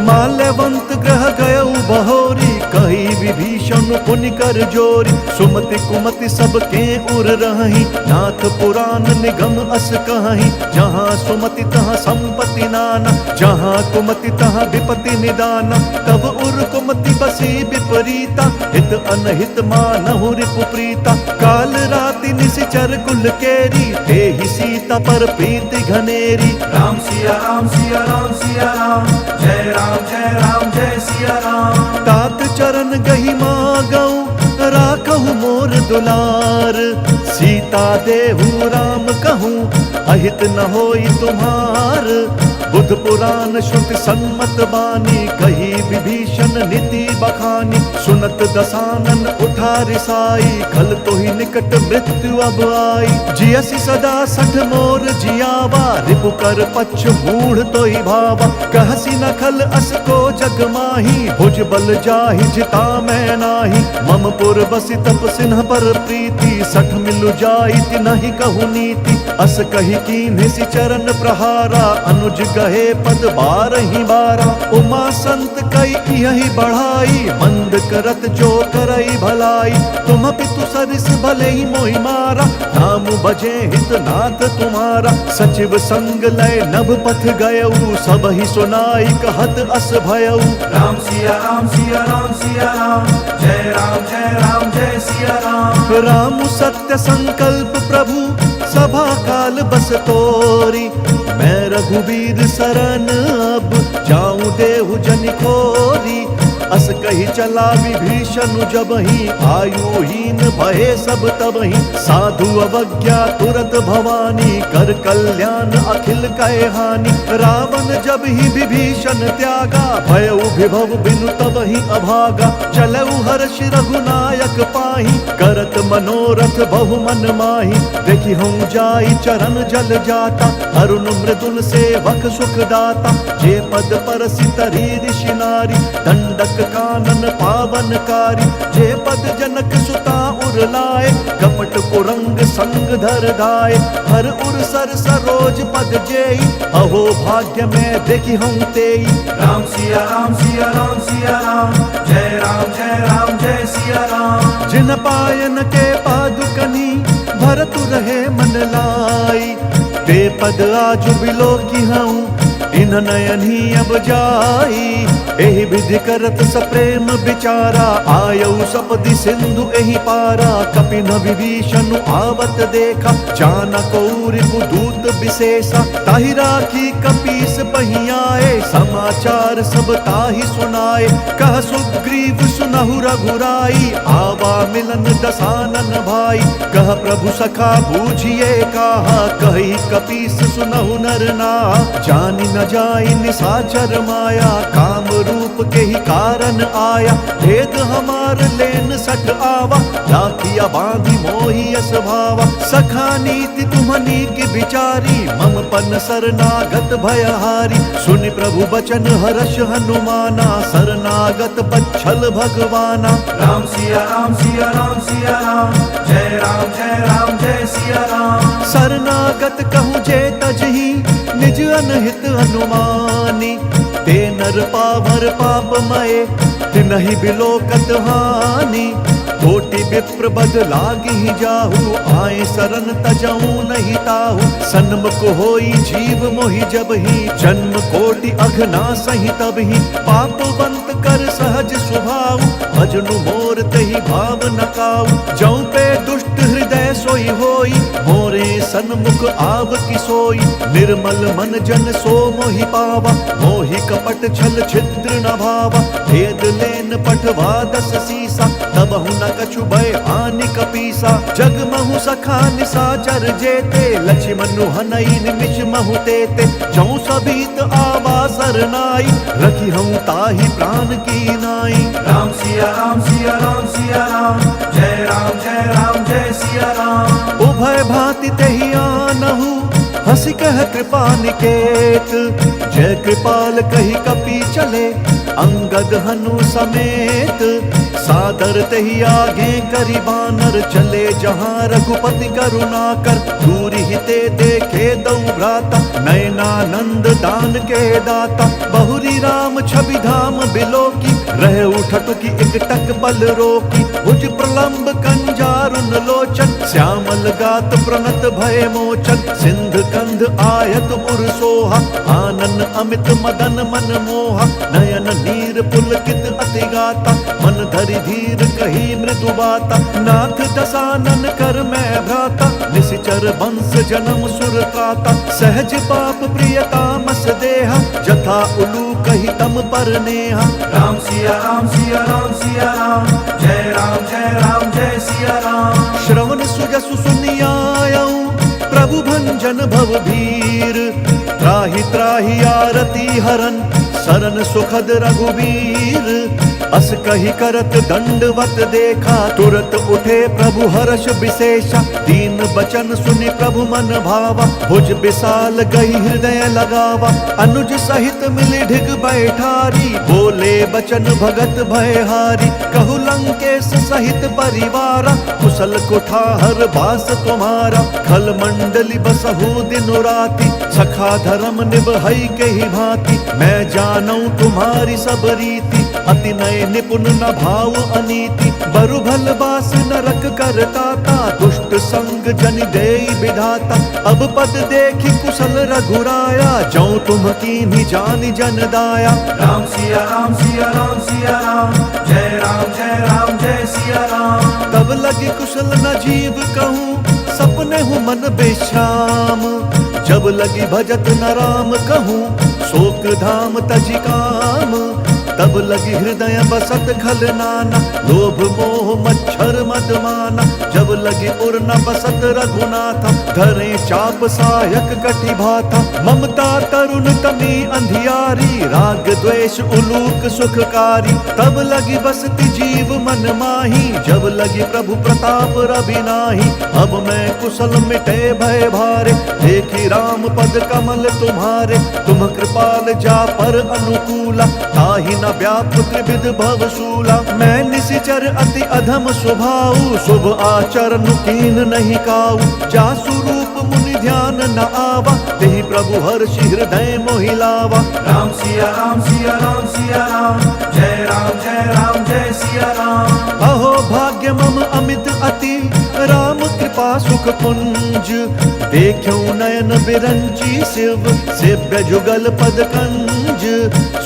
माल्यवंत ग्रह गयउ बहोरी, कही विभीषण पुनि कर जोरी, सुमति कुमति सब के उर रही, नाथ पुराण निगम अस कहीं, जहाँ सुमति तहाँ संपत्ति नाना, जहाँ कुमति तहाँ विपति निदाना, तब उर कुमति बसी विपरीता, हित अनहित मानहु रिपु प्रीता, काल राति निशिचर कुल केरी, तेहि सीता पर प्रीति घनेरी। राम सिया राम सिया राम सिया राम, जय राम जय सिया राम। तात चरण गहि मागऊं राखहु मोर दुलार, सीता देहु राम कहूँ अहित न होई तुम्हार, बुध पुराण श्रुति सन्मत बानी, कही विभीषण नीति बखानी, सुनत दसानन उठा रिसाई, खल तो ही निकट मृत्यु अब आई, जियसि सदा सठ मोर जियावा, रिपु कर पक्ष मूढ़ तो ही भावा, कहसी न खल अस को जग माही, भुज बल जाहि जिता मैं नाही, मम पुर बसि तप सिन्ह पर प्रीति, सठ मिलु जाई तिनहि कहु नीति, अस कही कीन्हि सि चरण प्रहारा, अनुज गहे पद बारहि बारा, उमा संत कई यही बढ़ाई, मंद करत जो करई भलाई, तुम पितु सरिस भले ही मोहि मारा, नाम बजे हित नाथ तुम्हारा, सचिव संग लय नभ पथ गयऊ, सब ही सुनाई कहत अस भयऊ। राम सिया राम सिया राम सिया राम, जय राम जय सिया राम। राम सत्य संकल्प प्रभु सभा काल बस तोरी, मैं रघुबीर शरण अब जाऊं देहु जन खोरी, अस कही चला विभीषण जबहि आयुहीन भये सब तबहि साधु अवज्ञा तुरत भवानी कर कल्याण अखिल कहे हानि रावण जब ही विभीषण त्यागा भयउ विभव बिनु तबहि अभागा चलऊ हर्ष रघुनायक पाहि करत मनोरथ बहु मन माहि देखि हम जाई चरण जल जाता अरुण मृदुल सेवक सुख दाता जे पद परसि तरी ऋषि नारी दंडक कानन पावनकारी जे पद जनक सुता उर लाए कपट कुरंग संग धर धाय हर उर सर सरोज पद जेई अहो भाग्य में देखि हम तेई राम सिया राम सिया राम सिया राम जय राम जय राम जय सिया राम जिन पायन के पादुकनी भरतु रहे मन लाई ते पद आज बिलो की हूँ इन नयन ही अब जाई एहि विधि करत सप्रेम विचारा आयऊ सपदि सिंधु एहि पारा कपिन विभीषण आवत देखा जाना कौरि दूत विशेषा ताहि राखी कपीस पहियाए समाचार सब ताहि सुनाए कह सुग्रीव सुनहु रघुराई आवा मिलन दसानन भाई कह प्रभु सखा बूझिए कहा कही कपीस सुनहु नर ना जानि न जाई निसाचर माया काम रूप के ही कारण आया भेद हमार लेन सठ आवा राखिया बांधी मोही स्वभावा सखा नीति तुम्हनी की बिचारी मम पन शरणागत भयहारी सुनि प्रभु बचन हर्ष हनुमाना शरणागत बच्छल भगवाना राम सिया राम सिया राम सिया राम जय राम जय राम जय सिया राम शरणागत कहूँ जे तजही निज अनहित हनुमानी ते नर पावर पापमय तिनहि बिलोकत हानि कोटि विप्र बद लागी जाहु आए शरण तजहु नहीं ताहु सन्मुख होई जीव मोहि जब ही जन्म कोटि अघना सही तब ही पापवंत कर सहज स्वभाव भजनु मोर तहि भाव नकाऊ जौ पे दुष्ट हृदय सोई होई मोरे सन्मुख आव की सोई निर्मल मन जन सो मोहि पावा मोहि कपट छल छिद्र न भावा भेद लेन पठवा दस सीसा तबहु न कछु भय हानि कपीसा जग महु सखा निसाचर जेते लक्ष्मण हनई निमिष महु तेते जौ सभीत आवा सरनाई रखी हम ताहि प्राण की नाई राम सिया राम सिया राम सिया राम जय राम जय सिया राम उभय भांति तेहि आनहु हंसी कह कृपा निकेत जय कृपाल कही कपी चले अंगद हनु समेत सादर तही आगे करी बानर चले जहाँ रघुपति करुणा कर दूरी हिते देखे दौ भ्राता नयनानंद दान के दाता बहुरी राम छवि धाम बिलो की रह उठट की एक टक बल रोकी भुज प्रलंब कंजारुन लोचन श्यामल गात प्रणत भय मोचन सिंध कंध आयत उर सोहा आनन अमित मदन मन मोहा नयन नीर पुलकित अति गाता मन धरि धीर कही मृदु बाता नाथ दसानन कर मैं भ्राता निशिचर वंश जन्म सुर त्राता सहज पाप प्रियतामस देहा जथा उलू कही तम पर नेहा राम सिया राम सिया राम सिया राम जय सिया राम श्रवण सुजसु सुनियायऊ प्रभु भंजन भव भीर त्राहि त्राहि आरती हरन शरण सुखद रघुवीर अस कही करत दंडवत देखा तुरत उठे प्रभु हर्ष विशेषा दीन बचन सुनि प्रभु मन भावा भुज विशाल गई हृदय लगावा अनुज सहित मिली ढिग बैठारी बोले बचन भगत भयहारी कहु लंकेश सहित परिवारा कुशल कुठार बास तुम्हारा खल मंडली बसहु दिन राति सखा धर्म निभई के ही भांति मैं जानू तुम्हारी सब रीति अति नय निपुण न भाव अनीति बरु भल बास नरक करताता दुष्ट संग जन देई विधाता अब पद देखी कुशल रघुराया जौ तुम कीन्ही जानि जन दाया राम सिया राम सिया राम सिया राम जय सिया राम तब लगी कुशल न जीव कहूँ सपने हूँ मन बेश्राम जब लगी भजत न राम कहूँ शोक धाम तजि काम तब लगी हृदय बसत खल नाना, लोभ मोह मच्छर मद माना। जब लगी उर न बसत रघुनाथा, धरे चाप सायक कटि भाथा। ममता तरुण तमी अंधियारी, राग द्वेष उलूक सुखकारी। तब लगी बसती जीव मन माही, जब लगी प्रभु प्रताप रवि नाही। अब मैं कुशल मिटे भय भारे, देखी राम पद कमल तुम्हारे। तुम कृपाल जा पर अनुकूला, ताहि न व्याप त्रिविध भवशूला। मैं निशिचर अति अधम स्वभाव, शुभ आचरण कीन नहीं काऊ। जासु रूप मुनि ध्यान न आवा, तेहि प्रभु हर्षि हृदय मोहि लावा। राम सिया राम सिया राम सिया राम, जय राम जय सिया राम। अहो भाग्य मम अमित अति, राम कृपा सुख पुंज। देखूं नयन बिरंची शिव, सेव्य जुगल पद कंज।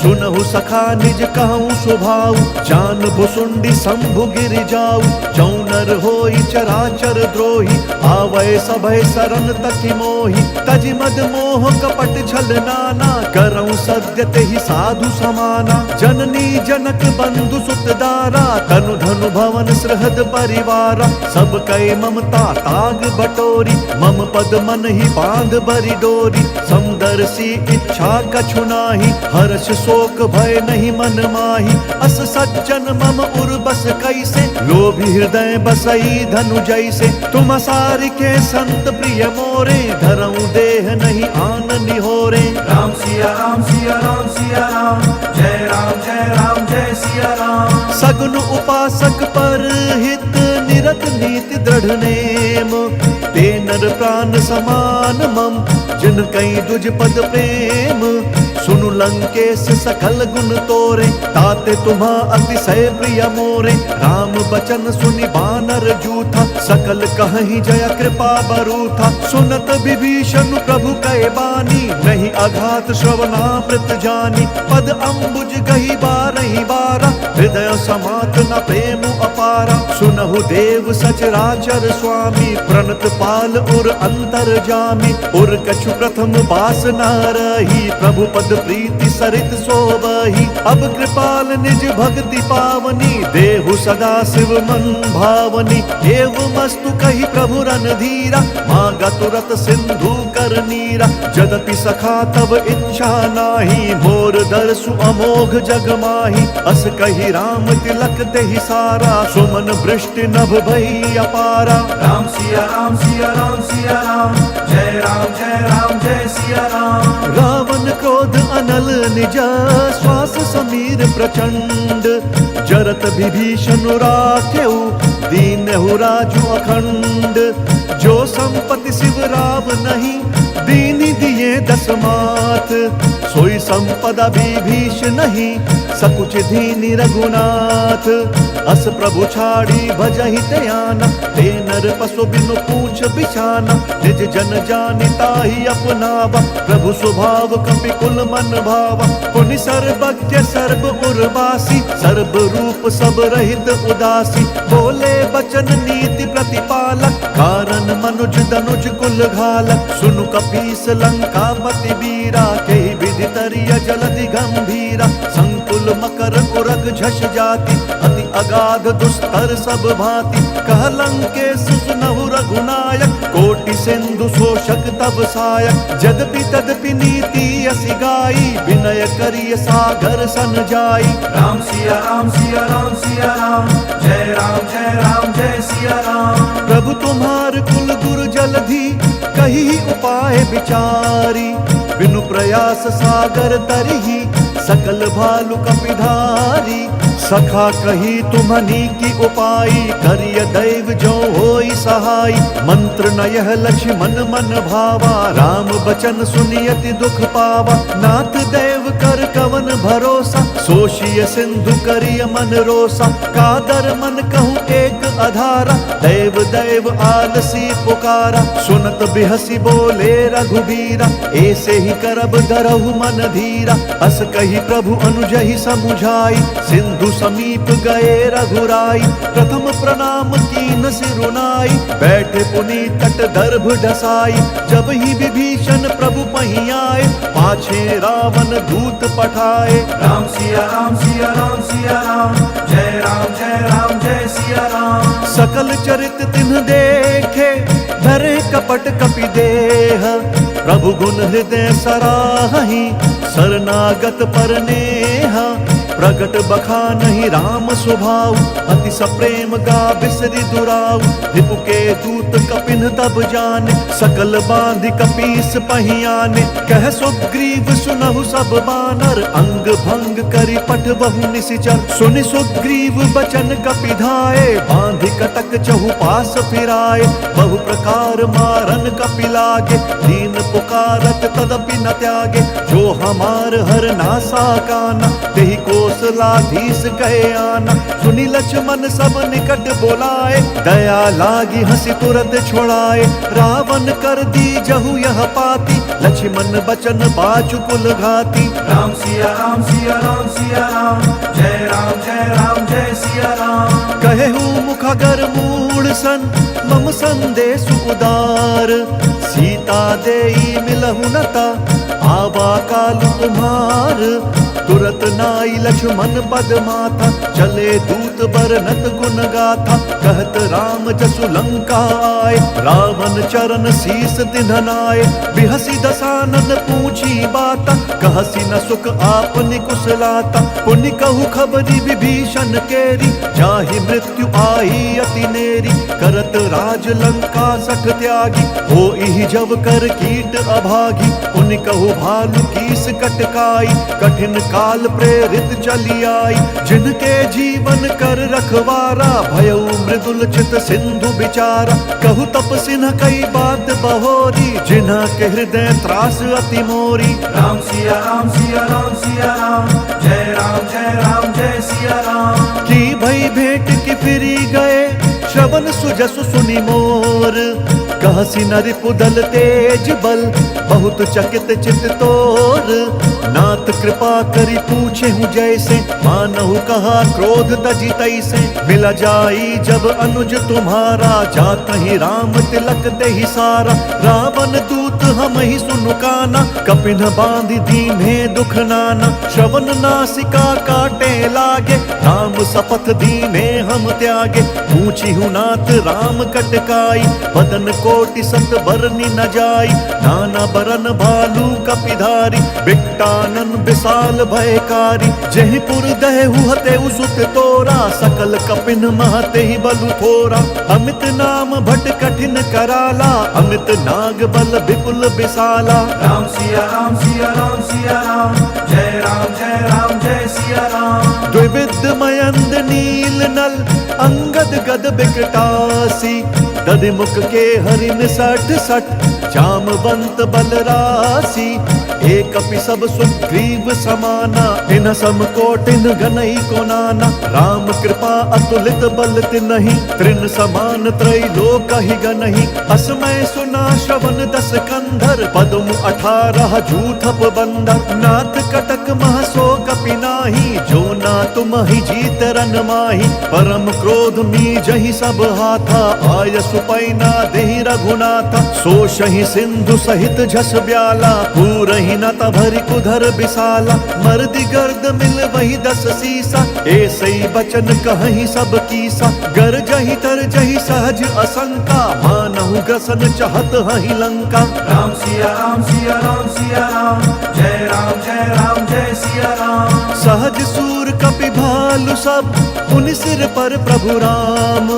सुनहु सखा निज कहूँ स्वभाव, जान भुसुंडी शंभु गिर जाऊ। जौनर होई चराचर द्रोही, आवै सभय सरन तकि मोहि। तजि मद मोह कपट छल नाना, करऊं सद्य तेहि साधु समाना। जननी जनक बंधु सुत दारा, तनु धनु भवन सृहद परिवारा। सब कै ममता ताग बटोरी, मम पद मन ही बांध बरी डोरी। समदर्शी इच्छा कछु नाही, हर्ष शोक भय नहीं मन माही। अस सज्जन मम उर बस कैसे, लोभी हृदय बसई धनु जैसे। तुम सारि के संत प्रिय मोरे, धरऊं देह नहीं आन निहोरे। राम सिया राम सिया राम सिया राम, जय राम जय सिया राम। सगुन उपासक पर हित, निरत नीति दृढ़ नेम। ते नर प्राण समान मम, जिन कई दुज पद प्रेम। सुनु लंकेश सकल गुण तोरे, ताते तुम्हा अतिशय प्रिय मोरे। राम बचन सुनि बानर जूथा, सकल कहीं जय कृपा बरूथा। सुनत विभीषण प्रभु कै बानी, नहीं अघात श्रवणामृत जानी। पद अम्बुज गही बारही बारा, हृदय समात न प्रेम अपारा। सुनहु देव सचराचर स्वामी, प्रणत पाल उर अंतर जामी। उर कछु प्रथम बास न रही, प्रभु पद प्रीति सरित सोबही। अब कृपाल निज भक्ति पावनी, देहु सदा शिव मन भावनी। एवमस्तु कही प्रभु रणधीरा, मांगा तुरत सिंधु कर नीरा। जदपि सखा तब इच्छा नाही, मोर दर्शु अमोघ जग माही। अस कही राम तिलक तेहि सारा, सुमन वृष्टि नभ भई अपारा। राम सिया राम सिया राम सिया राम, जय राम जय सिया राम। रावण क्रोध अनल निज, श्वास समीर प्रचंड। जरत विभीषण राखेउ, दीनहु राजु अखंड। जो संपत्ति शिव राव नहीं, दीनी दिए दस मात। सोई संपदा विभीष नहीं, सकुच दीनी रघुनाथ। अस प्रभु छाड़ी भजहि त्याना, ते नर पशु बिनु पूछ बिछाना। निज जन जानि ताहि अपनावा, प्रभु स्वभाव कपि कुल मन भावा। पुनि सर्वज्ञ सर्व उर्वासी, सर्व रूप सब रहित उदासी। बोले बचन नीति प्रतिपालक, कारण मनुज दनुज कुल घालक। सुनु कपीस लंकापति वीरा, केहि विधि तरिय जलधि गंभीरा। संकुल मकर उरग झष जाति, अति अगाध दुस्तर सब भांति। कह लंकेश सुनहु रघुनायक, कोटि सिंधु शोषक तब सायक। जदपि तदपि नीति असि गाई, विनय करिय सागर सन जाई। राम सिया राम सिया राम सिया राम, जय राम जय सिया राम। प्रभु तुम्हार कुल गुरु जलधि, कही उपाय विचारी। बिनु प्रयास सागर तरही, सकल भालु कपिधारी। सखा कही तुम्हनी की उपाई, करिय दैव जो होई सहाय। मंत्र न यह लक्ष्मण मन भावा, राम बचन सुनियति दुख पावा। नाथ देव कर कवन भरोसा, सोशिय सिंधु करिय मन रोसा। कादर मन कहूँ एक अधारा, देव देव आलसी पुकारा। सुनत बिहसी बोले रघुबीरा, ऐसे ही करब धरहु मन धीरा। अस कही कही प्रभु अनुजहि समुझाई, सिंधु समीप गए रघुराई। प्रथम प्रणाम कीन सिरुनाई, बैठे पुनि तट दर्भ ढसाई। जब ही विभीषण प्रभु पहीं आए, पाछे रावण दूत पठाए। राम सिया राम सिया राम सिया राम, जय राम जय सिया राम। सकल चरित तिन्ह देखे, धरे कपट कपि देह। प्रभु गुण हृदय सराहि, शरणागत पर नेहा। प्रगट बखानहि राम स्वभाव, अति सप्रेम गा बिसरि दुराऊ। रिपु के दूत कपिन तब जाने, सकल बांधि कपीस पहीं आने। कह सुग्रीव सुनहु सब बानर, अंग भंग करि पठबहु निशिचर। सुनि सुग्रीव बचन कपि धाये, बांधि कटक चहुपास फिराए। बहु प्रकार मारन कपि लागे, दीन पुकारत तदपि न त्यागे। जो हमार हर नासा काना, तेहि कौशलाधीश कहे आना। सुनि लक्ष्मण सब निकट बोलाए, दया लागी हंसी तुरत छोड़ाए। रावण कर दी जहु यह पाती, लक्ष्मण बचन बाचु कुल घाती। राम सिया राम सिया राम सिया राम, जय राम जय सिया राम। कहेहु मुखगर मूढ़ सन, मम संदेश उदार। सीता देई मिलहु नता, आवा काल तुम्हार। तुरत नाई लक्ष्मण पद माथा, चले दूत बरनत गुण गाथा। कहत राम जसु लंका आए, रावण चरण शीस तिन्हनाए। बिहसी दसानन पूछी बाता, कहसी न सुख आपनि कुशलाता। पुनि कहु खबरी विभीषण केरी, जाहि मृत्यु आई अति नेरी। करत राज लंका सठ त्यागी, होई जब कर कीट अभागी। पुनि कहु भालु कीस कटकाई, कठिन काल प्रेरित चली आई। जिनके जीवन कर रखवारा, भयउ मृदुल चित सिंधु बिचारा। कहु तपसिन कई बात बहोरी, जिन्हा के हृदय त्रास अति मोरी। राम सिया राम सिया राम सिया राम, जय राम जय सिया राम। की भई भेंट की फिरी गए, श्रवण सुजसु सुनि मोर। कहसी नरि पुदल तेज बल, बहुत चकित चित तोर। नाथ कृपा करि पूछे हूँ जैसे, मानहु कहा क्रोध तजी तैसे। मिला जाई जब अनुज तुम्हारा, जात ही राम तिलक देहि सारा। रावण दूत हम ही सुनु काना, कपिन बांधि दीन्हे दुख नाना। श्रवण नासिका काटे लागे, राम शपथ दीन्हे हम त्यागे। पूछी हूँ नाथ राम कटकाई, बदन कोटि सत बरनि न जाई। नाना बरन भालू कपिधारी, बिकटानन विशाल भयकारी। जहि पुर दहु हतेउ सुत तोरा, सकल कपिन महते ही बलु थोरा। अमित नाम भट कठिन कराला, अमित नाग बल विपुल विशाला। राम सिया राम सिया राम सिया राम, जय राम जय सिया राम। द्विविध मयंद नील नल, अंगद गद बिकटासी। दधिमुख के हरिन सठ सठ, जामवंत बलरासी। एक अपि सब सुग्रीव समाना, इन सम कोटिन गनई को नाना। राम कृपा अतुलित बल तिनहि, त्रिन समान त्रैलोक ही गनहि। असमय सुना श्रवण दस कंधर, पद्म 18 जूथप बंदर। नाथ कटक मह सो कपि नाही, जो ना तुम ही जीत रन माही। परम क्रोध मी जहि सब हाथा, आय सुपैना देहि रघुनाथा। सोषहि सिंधु सहित झस ब्याला, पूरहि न तभरि कुधर विशाला। मर्दि गर्द मिल वही 10 सीसा, ऐसई बचन कहहि सब कीसा। गरजहि तरजहि सहज असंका, मानहु ग्रसन चहत हहि लंका। राम सिया राम सिया राम सिया राम, जय राम जय सिया राम। सहज सूर कपि भालु सब, उन सिर पर प्रभु राम।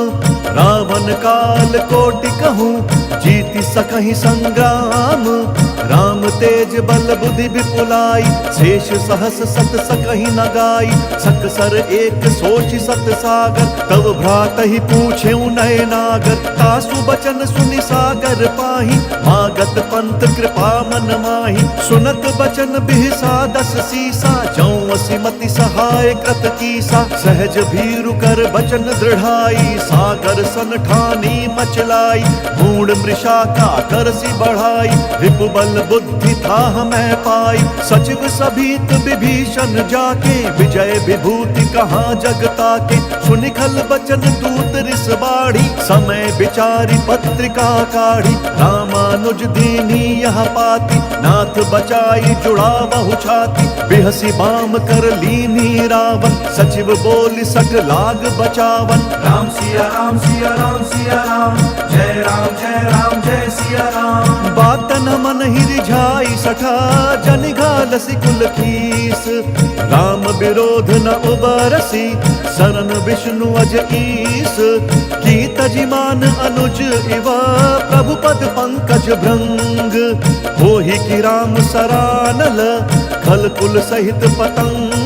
रावण काल कोटि कहूँ, जीति सकहि संग्राम। राम तेज बल बुद्धि विपुलाई, शेष सहस सत सकहि न गाई। सकसर एक सोच सत सागर, तब भ्रातहि पूछे नय नागर। तासु बचन सुनि सागर पाही, मागत पंथ कृपा मन माही। सुनत बचन बिहसा 10 सीसा, जौं सिमति सहाय कृत कीसा। सहज भीरु कर बचन दृढ़ाई, सागर सन ठानी मचलाई। मूढ़ मृषा का करसी बढ़ाई, रिपु बल बुद्धि बुद्धि था हमें पाई। सचिव सभीत विभीषण जाके विजय विभूति कहाँ जगता के। सुनिखल बचन दूत रिस बाढ़ी समय विचारी पत्रिका काढ़ी। रामानुज दीनी यह पाती नाथ बचाई जुड़ा बहु छाती। बिहसी बाम कर लीनी रावण सचिव बोली सठ लाग बचावन। राम सिया राम सिया राम सिया राम जय राम जय राम जय सिया राम। बात न मन ही रिझाई सठा जन घालसी कुल खीस। राम विरोध न उबरसी शरण विष्णु अज ईस। की तजिमान अनुज इव प्रभु पद पंकज भृंग। होहि की राम सरानल खल कुल सहित पतंग।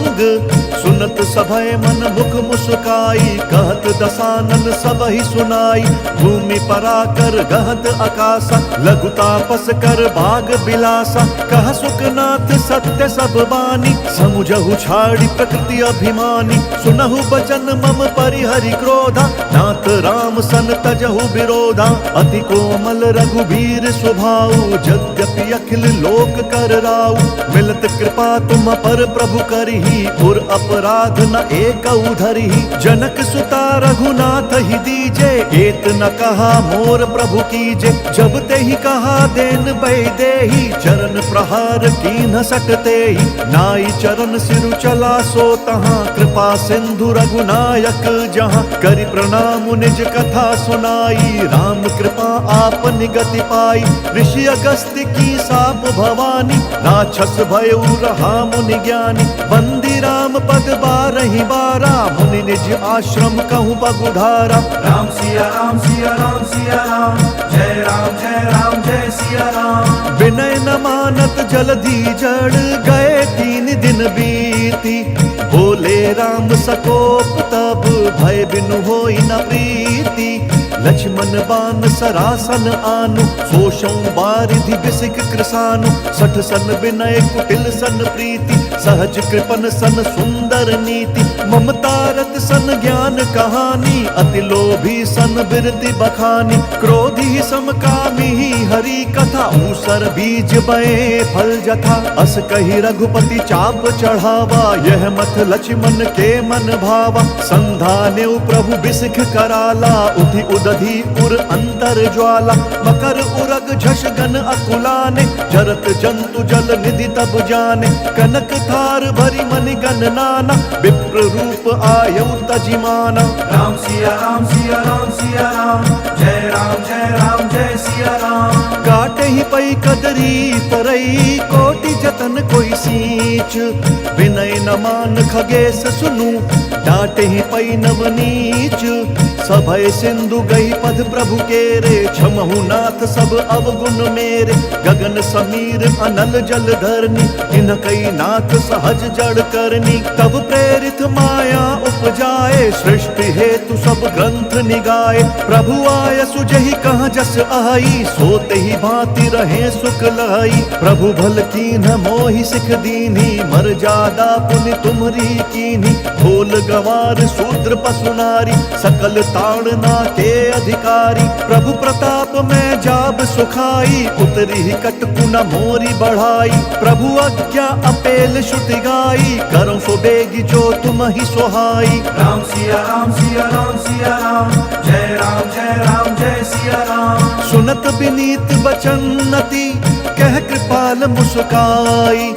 सुनत सभय मन मुख मुस्काई कहत दसानन सब ही सुनाई। भूमि पराकर गहत आकाशा लघु तापस कर बाग बिलासा। कह सुखनाथ सत्य सब बानी समुझहु छाड़ी प्रकृति अभिमानी। सुनहु बचन मम परिहरि क्रोधा नाथ राम सन तजहु विरोधा। अति कोमल रघुबीर स्वभाव यद्यपि अखिल लोक कर राउ। मिलत कृपा तुम पर प्रभु करही और अपराध न एक धरही। जनक सुता रघुनाथ ही दीजे एत न कहा मोर प्रभु कीजे। जब ते ही कहा देन बैदेही चरण प्रहार कीन्ह सकते ही। नाई चरण सिरु चला सो तहाँ कृपा सिंधु रघुनायक जहाँ। करि प्रणाम निज कथा सुनाई राम कृपा आप निगति पाई। ऋषि अगस्त्य की साप भवानी राक्षस भयउ रहा मुनि ज्ञानी। बंदी राम पद बारहि बारा मुनि निज आश्रम कहूँ बगुधारा। राम सिया राम सिया राम सिया राम जय राम जय सिया राम। विनय न मानत जलधि जड़ गए 3 दिन बीती। बोले राम सकोप तब भय बिनु होई न प्रीति। लक्ष्मण बान सरासन आनु सोषौ बारिधि बिसिक कृसानु। 60 सन विनय कुटिल सन प्रीति सहज कृपन सन सुंदर नीति। ममता रत सन ज्ञान कहानी अति लोभी सन बिरति बखानी। क्रोधी समकामी हरि कथा ऊसर बीज बए फल जथा। अस कही रघुपति चाप चढ़ावा यह मत लक्ष्मण के मन भावा। संधाने प्रभु बिसिख कराला उधि उदधि उर अंतर ज्वाला। मकर उरग झष गन अकुलाने जरत जंतु जल निधि तब जाने। कनक थार भरी मनि गन नाना विप्र रूप आयु तजिमाना। राम सिया राम सिया राम सिया राम जय राम जय सिया राम। काटे ही पई कदरी तरई कोटि जतन कोई सींच। विनय न मान खगेश सुनु डांटे ही पई नवनीच। सभय सिंधु गई पद प्रभु केरे क्षमहु नाथ सब अवगुण मेरे। गगन समीर अनल जल धरनी इन कई नाथ सहज जड़ करनी। तब प्रेरित माया उपजाए सृष्टि हेतु सब ग्रंथ निगाए। प्रभु आय सुजहि कहाँ जस आई सोते ही भांति रहे सुख लाई। प्रभु भल कीन्ह मोहि सिख दीन्ही मर्यादा पुनि तुम्हरी कीन्ही। ढोल गवार शूद्र पशु नारी सकल ताड़ना के अधिकारी। प्रभु प्रताप में जाब सुखाई उतरी ही कटकु न मोरी बढ़ाई। प्रभु आज्ञा अपेल श्रुति गाई करो सो बेगी जो तुम ही सुहाई। राम सिया राम सिया राम सिया राम जय राम जय सिया राम। सुनत विनीत बचनति कह कृपाल मुस्काई।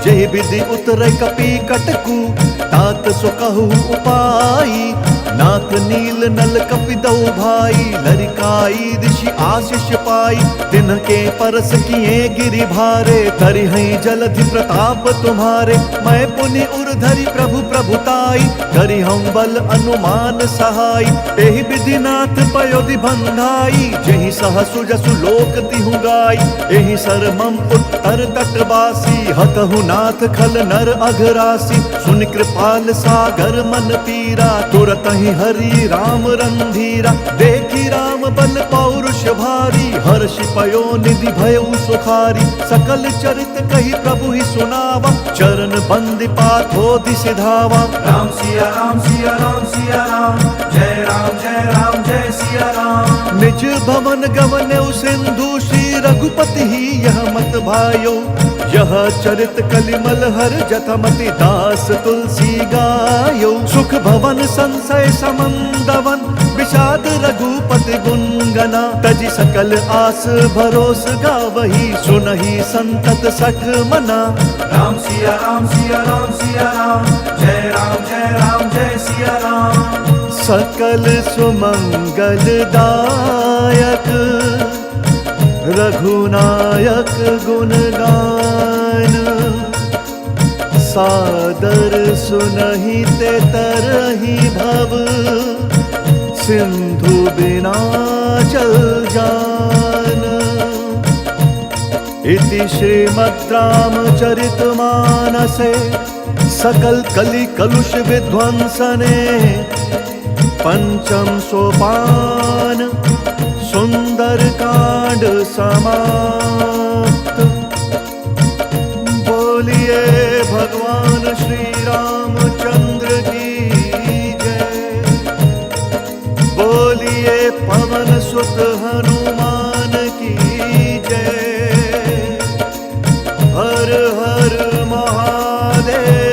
जय विधि उतरे कपि कटकु तात सो कहु उपाई। नाथ नील नल कपिदौ भाई लरिकाई ऋषि आशीष पाई। तिनके परस किए गिरि भारे धरि हैं जलधि प्रताप तुम्हारे। मैं पुनि उर धरि प्रभु प्रभुताई करि हम बल अनुमान सहाय। एहि विधि नाथ पयोधि बंधाई जहि सहसु जसु लोक तिहु गाई। एहि सर मम उत्तर तटवासी हतहु नाथ खल नर अघरासी। सुन कृपाल सागर मन पीरा तुरत कहीं हरि राम रंधीरा, देखी राम बल पौरुष भारी, हर्षि पयो निधि भयो सुखारी, सकल चरित कही प्रभु ही सुनावा, चरण बंदि पाथो सिधावा। राम सिया राम सिया राम सिया राम, जय राम जय राम जय सिया राम। निज भवन गवन्यौ सिंधु, श्री रघुपति ही यह मत भायो, यह चरित कलिमल हर जथमति दास तुलसी गायो। सुख भवन संशय समंदवन, विषाद रघुपति गुणगना, तजि सकल आस भरोस गावही, सुनहि संतत सठ मना। राम सिया राम सिया राम सिया राम, जय राम जय सिया राम। सकल सुमंगल दायक, रघुनायक गुण गान, सादर सुनहि ते तरहि भव, सिंधु बिना चल जान। इति श्रीमद् रामचरितमानसे सकल कलि कलुष विध्वंसने, पंचम सोपान सुंदर कांड समाप्त। बोलिए भगवान श्री रामचंद्र की जय, बोलिए पवन सुत हनुमान की जय। हर हर महादेव।